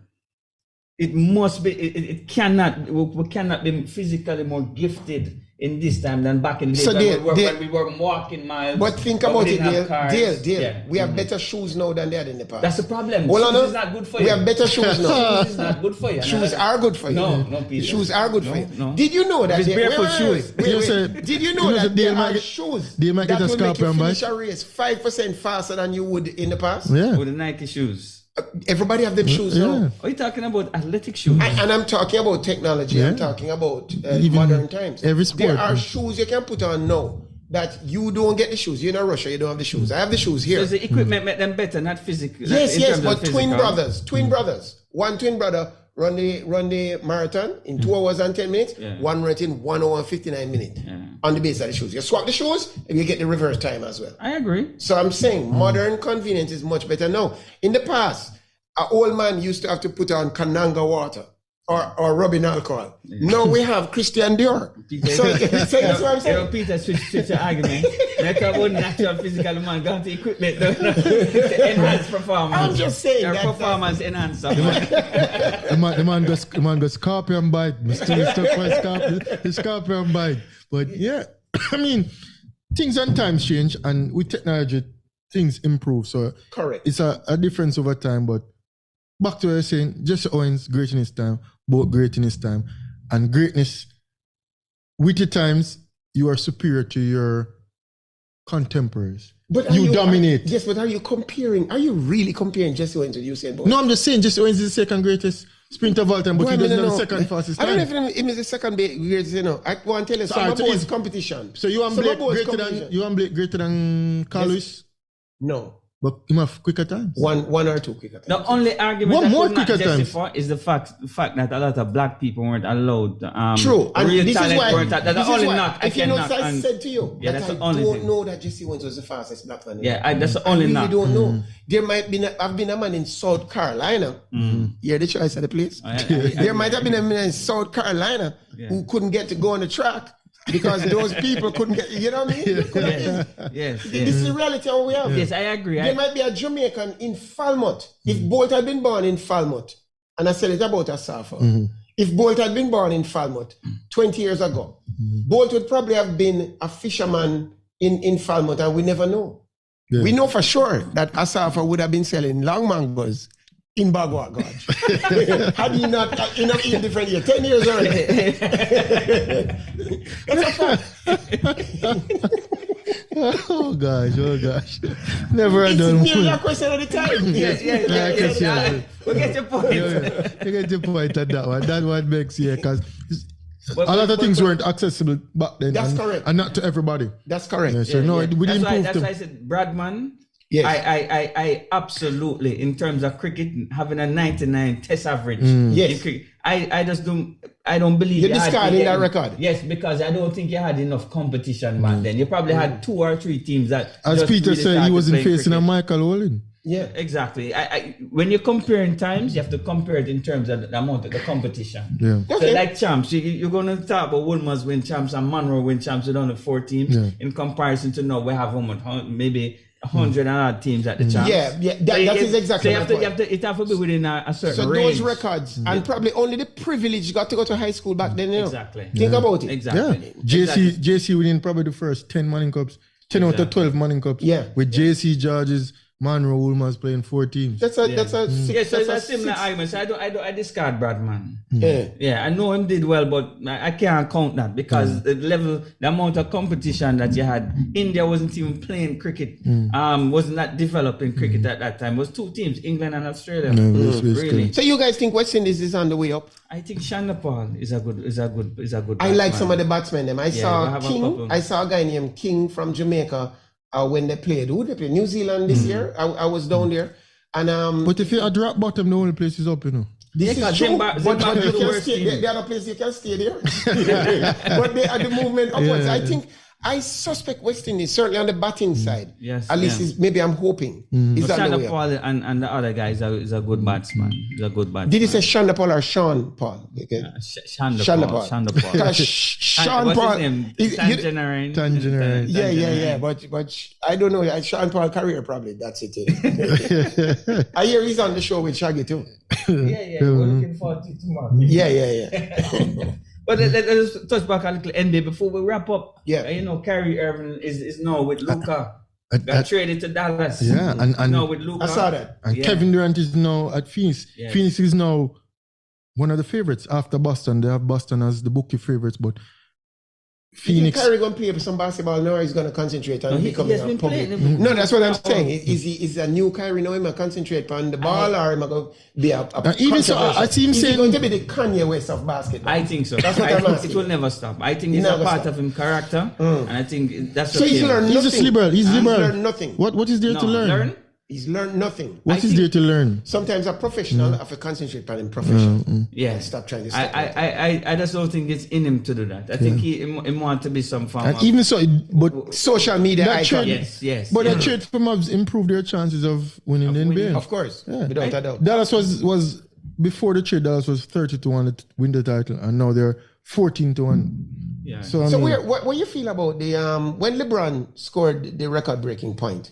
it must be. We cannot be physically more gifted in this time than back in the days when we were walking miles. But think about it, Dale. Yeah. We have better shoes now than they had in the past. That's the problem. Hold on, Shoes is not good for you. We have better shoes now. Shoes is not good for you. Shoes are good for you. No, Peter. Shoes are good for you. No. Did you know that? If it's barefoot shoes. Wait. Did you know that there are shoes they might that get a will make you scorpion finish bite? a race 5% faster than you would in the past? Yeah. With the Nike shoes. Everybody have them shoes now. Are you talking about athletic shoes? And I'm talking about technology. I'm talking about modern times. Every sport. There are shoes you can put on now that you don't get the shoes. You're in Russia, you don't have the shoes. I have the shoes here. So the equipment make them better, not physical. Yes, but twin brothers. One twin brother run the marathon in 2 hours and 10 minutes. Yeah. One run it in 1 hour and 59 minutes on the base of the shoes. You swap the shoes and you get the reverse time as well. I agree. So I'm saying modern convenience is much better now. In the past, an old man used to have to put on Kananga water or rubbing alcohol. Now we have Christian Dior. So that's what I'm saying. Peter switch the argument. Let's talk about natural physical man. Got the equipment to enhance performance. I'm just saying that performance enhancer. The man goes scorpion bite. Still stuck by the scorpion bite. But yeah, I mean, things and times change, and with technology, things improve. So correct. It's a difference over time, but back to what I was saying, Jesse Owens, great in his time, both great in his time. And greatness, with the times, you are superior to your contemporaries. But you dominate. Yes, but are you really comparing Jesse Owens with Usain Bolt? No, I'm just saying Jesse Owens is the second greatest sprinter of all time, but he doesn't have the second fastest time. I don't know if he's the second greatest, I want to tell you, some competition. So you and Blake greater than Carl Lewis? No. But you have quicker times. One or two quicker times. The only argument I could not justify is the fact that a lot of black people weren't allowed. True. And real this talent is why. weren't. That's the only knock. If you know, I said to you that that's I the only don't know that Jesse Owens was the fastest black man. That's the only knock. I really don't know. There might be. I've been a man in South Carolina. You hear the choice of the place? There might have been a man in South Carolina who couldn't get to go on the track. Because those people couldn't get, you know what I mean? Yes. This is the reality of what we have. Yes, I agree. There might be a Jamaican in Falmouth. If Bolt had been born in Falmouth, and I said it about a surfer, if Bolt had been born in Falmouth 20 years ago, Bolt would probably have been a fisherman in Falmouth, and we never know. Yeah. We know for sure that a surfer would have been selling long mangoes in Bagua Gorge. Had he not in a different year, 10 years earlier. That's a fact. Oh gosh. Never it's done. It's a question at the time. Yes. We get your point. You get your point at that one. That one makes because a lot of things weren't accessible back then. That's correct. And not to everybody. That's correct. Yeah, so we didn't improve. That's why I said Bradman. Yes. I absolutely, in terms of cricket, having a 99 test average. Yes. I don't believe you're discarding that record. Yes, because I don't think you had enough competition back then. You probably had 2 or 3 teams that. As Peter said, he wasn't facing a Michael Olin. Yeah, exactly. When you're comparing times, you have to compare it in terms of the amount of the competition. Yeah. So like champs, you're going to talk about Wolmer's win champs and Monroe win champs with only 4 teams in comparison to now we have maybe 100 and odd teams at the champs. Yeah, that is exactly my point. It have to be within a certain So range. those records, and probably only the privileged got to go to high school back then. Exactly. Think about it. Exactly. Yeah. JC winning probably the first 10 Manning Cups, 10 out of 12 Manning Cups. Yeah. With JC, Georges, Monroe, Woolmer's playing 4 teams. That's a so it's a similar argument. So I discard Bradman. Yeah, I know him did well, but I can't count that because the amount of competition that you had. India wasn't even playing cricket. Wasn't that developing cricket at that time. It was 2 teams, England and Australia. Really. So you guys think West Indies is on the way up? I think Shandapal is a good. I like some of the batsmen. I saw King. I saw a guy named King from Jamaica. When they played, who they played? New Zealand this year. I was down there, and but if you had drop bottom, the only place is up, This is true, but you can stay. The other place you can stay there, but they are the movement upwards. I suspect West Indies, certainly on the batting side. Yes, at least maybe I'm hoping. Is that the way? Paul and the other guy is a good batsman. He's a good batsman. Did you say Shanda Paul or Sean Paul? Shanda Paul. Because Sean What's Paul. His name? Tangerine. Yeah. But I don't know. Sean Paul career probably. That's it. I hear he's on the show with Shaggy too. Yeah. We're looking forward to tomorrow. Yeah. But let's touch back a little NBA before we wrap up. Yeah. Kyrie Irving is now with Luka. Got traded to Dallas. Yeah, and now with Luka. I saw that. And Kevin Durant is now at Phoenix. Yes. Phoenix is now one of the favorites after Boston. They have Boston as the bookie favorites, but Phoenix. Kyrie going to play some basketball now, he's going to concentrate on becoming a public. No, that's what I'm saying. Is a new Kyrie now, he might concentrate on the ball, or he might go be a even so, I see him saying, going to be the Kanye West of basketball. I think so. That's what I'm asking. It will never stop. I think it's a part of his character, and I think that's so he's learned nothing. He's just liberal. He's liberal. He's learned nothing. What is there to learn? He's learned nothing. What is there to learn? Sometimes a professional have to concentrate on him profession. Yeah. Stop trying to I just don't think it's in him to do that. I think he wants to be some form and of... even so, but social media icon. Yes. But that trade for Mavs improved their chances of winning the NBA. Of course. Yeah. Without a doubt. Dallas was before the trade, Dallas was 30-1 to win the title, and now they're 14-1. Yeah. So what you feel about the when LeBron scored the record-breaking point,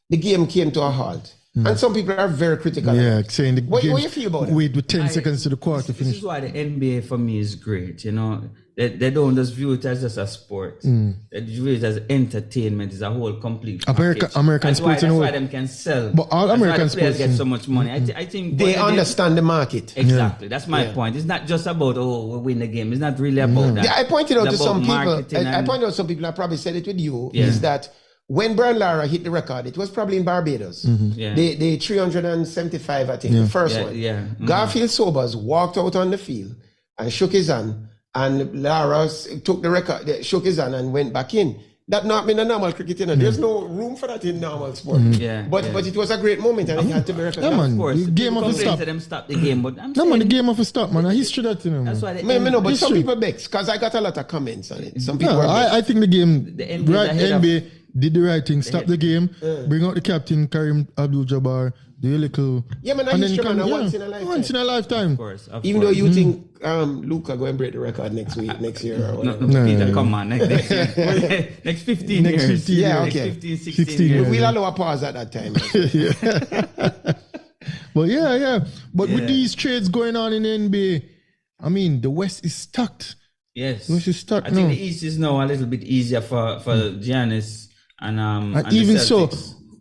the game came to a halt. And some people are very critical. Yeah, saying the what you feel about it? With 10 seconds to the quarter finish. This is why the NBA for me is great. You know, they don't just view it as just a sport. They view it as entertainment. It's a whole complete package. American sports. That's why them can sell. But all American players sports get so much money. I think they understand the market. Exactly. That's my point. It's not just about we win the game. It's not really about that. Yeah, I pointed out it's to some people. I pointed out some people. I probably said it with you. Is that when Brian Lara hit the record, it was probably in Barbados. The 375, I think, the first one. Garfield Sobers walked out on the field and shook his hand, and Lara took the record, shook his hand, and went back in. That not been a normal cricket, you know. There's no room for that in normal sport. But it was a great moment, and it had to be recognized. Yeah, man. Of course, the game of a stop. Them stop the game, but I'm the game of a stop, man. A history that, you know. That's why but some people vex because I got a lot of comments on it. Some people. I think the NBA did the right thing. Stop the game. Bring out the captain Kareem Abdul-Jabbar. Do a little. Yeah, man. Once in a lifetime. Once in a lifetime. Of course. Even though you think Luka go and break the record next year or whatever. No, Peter, come on. Next year. Next 15 years. 15 yeah, years. okay. 15, 16 years. We'll allow a pause at that time. But But with these trades going on in the NBA, I mean, the West is stacked. Yes. The West is stacked. I think the East is now a little bit easier for Giannis and even the so,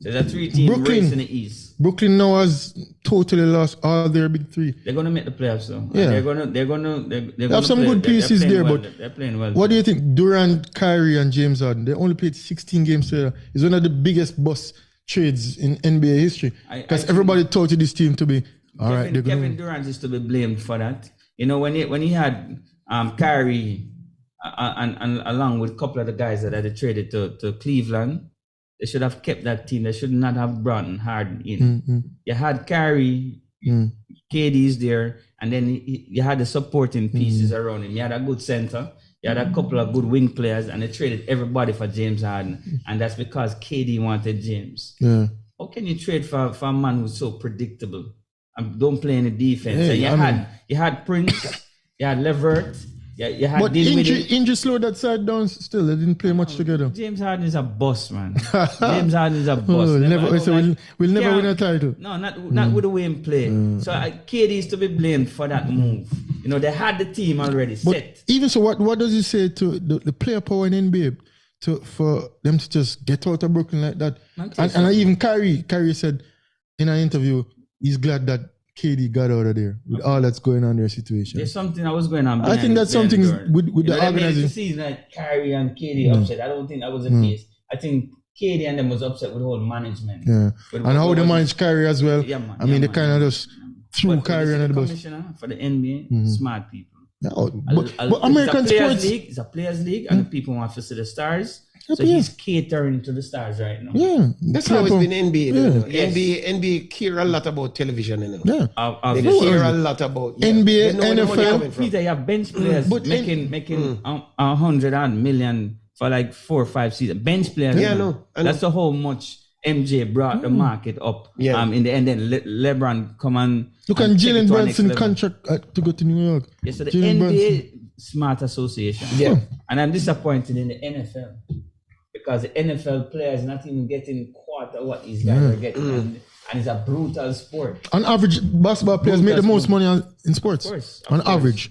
there's a 3-team race in the East. Brooklyn now has totally lost all their big three. They're gonna make the playoffs though. Yeah. They're gonna they have some good pieces there, but they're playing well. What do you think? Durant, Kyrie, and James Harden, they only played 16 games together. It's one of the biggest bust trades in NBA history. Because everybody thought this team to be all right. Kevin Durant is to be blamed for that. You know, when he had Kyrie and along with a couple of the guys that they traded to Cleveland, they should have kept that team. They should not have brought Harden in. You had Kyrie, KD's there, and then you had the supporting pieces around him. You had a good center. You had a couple of good wing players, and they traded everybody for James Harden. And that's because KD wanted James. Yeah. How can you trade for a man who's so predictable and don't play any defense? Hey, and you had Prince, you had Levert, you had but injury slowed that side down still. They didn't play much together. James Harden is a boss, man. James Harden is a boss. We'll never win a title. No, not with the way he played. So KD is to be blamed for that move. You know, they had the team already set. Even so, what does he say to the player power in NBA for them to just get out of Brooklyn like that? And even Kyrie said in an interview, he's glad that KD got out of there with all that's going on in their situation. There's something that was going on. I think that's something with the organization. See, like Kyrie and KD upset. I don't think that was the case. I think KD and them was upset with the whole management. Yeah, and how they manage Kyrie as well. Yeah, man. I mean, they kind of just threw Kyrie under the bus. Commissioner for the NBA, smart people. No, but American sports it's a players' league, and the people want to see the stars. So he's catering to the stars right now. Yeah, that's how it's been NBA. Yes. NBA care a lot about television. You know? Yeah, they care a lot about NBA, NFL. Peter, you have bench players making 100 million for like 4 or 5 seasons. Bench players. Yeah, I know. That's how much MJ brought the market up. In the end, then LeBron come and look at Jalen Brunson contract to go to New York. Yeah, so the NBA smart association. Yeah, and I'm disappointed in the NFL. Because the NFL players not even getting quarter what these guys are getting. And it's a brutal sport. On average, basketball players make the most money in sports. Of course. On average.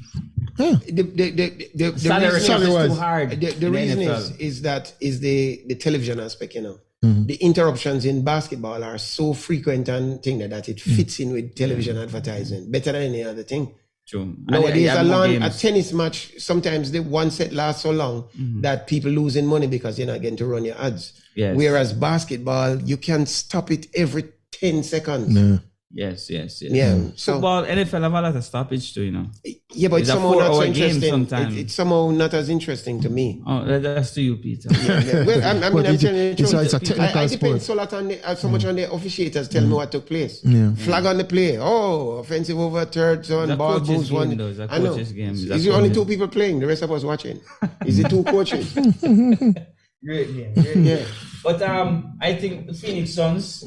Yeah. The salary is too hard. The reason is the television aspect, you know. The interruptions in basketball are so frequent and thing that it fits in with television advertising better than any other thing. True. Nowadays, a tennis match, sometimes the one set lasts so long that people losing money because you're not getting to run your ads. Yes. Whereas basketball, you can stop it every 10 seconds. Yeah. Yes. Yeah. So, football, NFL have a lot of stoppage too, you know. yeah, but it's somehow not so interesting. Sometimes. It's somehow not as interesting to me. Oh, that's to you, Peter. Yeah. Well, I'm telling you the truth. It's a technical I sport. depend so much on the officiators telling me what took place. Yeah. Flag on the play. Oh, offensive over third zone, ball moves one. I know. It's only two people playing. The rest of us watching. Is it two coaches? Great game. Yeah. But I think the Phoenix Suns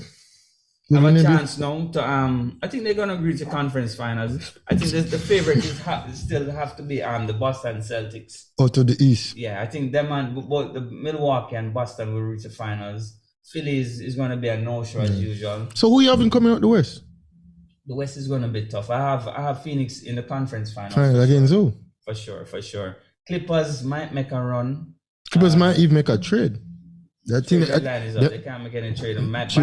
have a chance now to I think they're gonna reach the conference finals. I think the favorite is still have to be the Boston Celtics. Or to the east. Yeah, I think them and both the Milwaukee and Boston will reach the finals. Philly is gonna be a no-show as usual. So who you having coming out the West? The West is gonna be tough. I have Phoenix in the conference finals. Against who? For sure. Clippers might make a run. Clippers might even make a trade. That thing, deadline is up. They can't make any trade. Might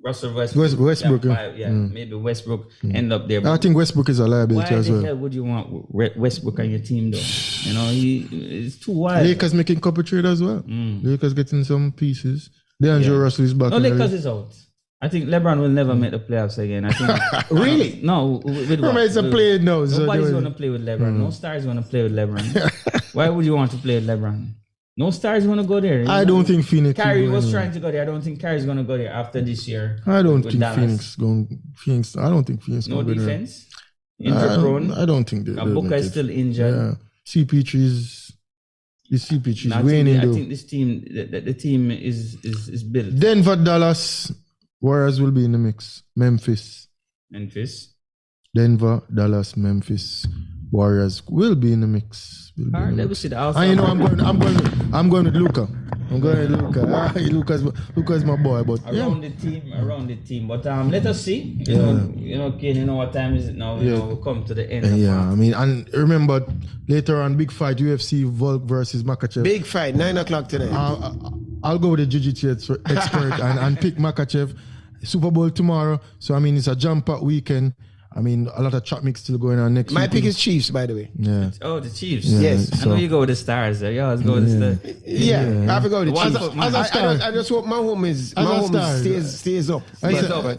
Russell Westbrook. Maybe Westbrook end up there. I think Westbrook is a liability as well. Why the hell would you want Westbrook on your team though? You know, it's too wild. Lakers making couple trade as well. Lakers getting some pieces. DeAndre Russell is back. No, Lakers is out. I think LeBron will never make the playoffs again. I think. Really? No. With what? It's a play now. Nobody's going to play with LeBron. No star is going to play with LeBron. Why would you want to play with LeBron? No star is going to go there. I don't think Phoenix. Kyrie was trying to go there. I don't think Kyrie's going to go there after this year. I don't think Phoenix going. I don't think Phoenix. No going defense. Injury prone. I don't think they. Booker is still injured. Yeah. CP3 is waning. I think this team, the team is built. Denver, Dallas, Warriors will be in the mix. Memphis. Denver, Dallas, Memphis, Warriors will be in the mix. Let me see the outside. And you know I'm going with Luka. Luka's my boy, but around the team. But let us see. You know, Kane, you know what time is it now? We'll come to the end. I mean, and remember later on, big fight, UFC Volk versus Makachev. Big fight, 9:00 tonight. I'll go with the jiu-jitsu expert and pick Makachev. Super Bowl tomorrow, so I mean it's a jump-up weekend. I mean, a lot of chat mix still going on next week. My pick is Chiefs, by the way. Yeah. Oh, the Chiefs. Yeah, yes. I know you go with the Stars. Yeah, let's go with the Stars. Yeah, I have to go with the Chiefs. I just hope my home stays up.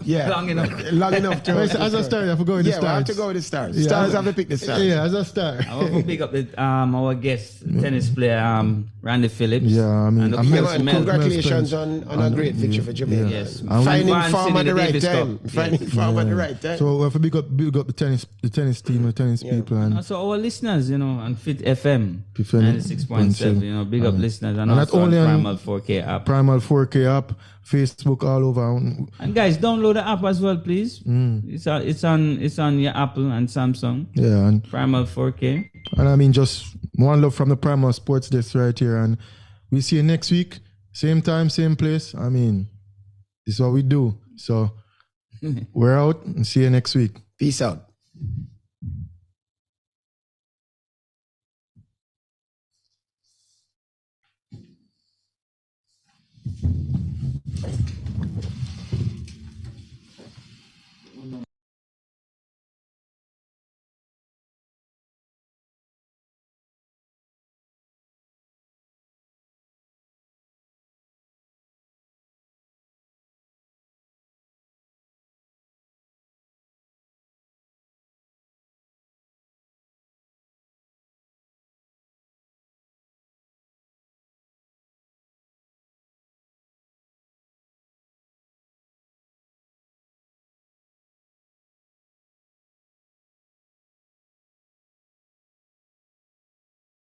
Yeah. Long enough. Long enough to. As a star, I have to go with the Stars. Yeah, I have to go with the Stars. Stars have to pick the Stars. Yeah, as a star. I want to pick up our guest, tennis player, Randy Phillips. Yeah, I mean, congratulations on a great victory for Jamaica. Yes. Finding form at the right time. Finding form at the right time. So we have to big up the tennis team, the tennis people, and also our listeners, on Fit FM 96.7. Big up listeners, and not also only on Primal 4K app. Primal 4K app, Facebook, all over. And guys, download the app as well, please. It's on your Apple and Samsung. Yeah, and Primal 4K. And I mean, just one love from the Primal Sports Desk right here, and we see you next week, same time, same place. I mean, this is what we do. So we're out and see you next week. Peace out.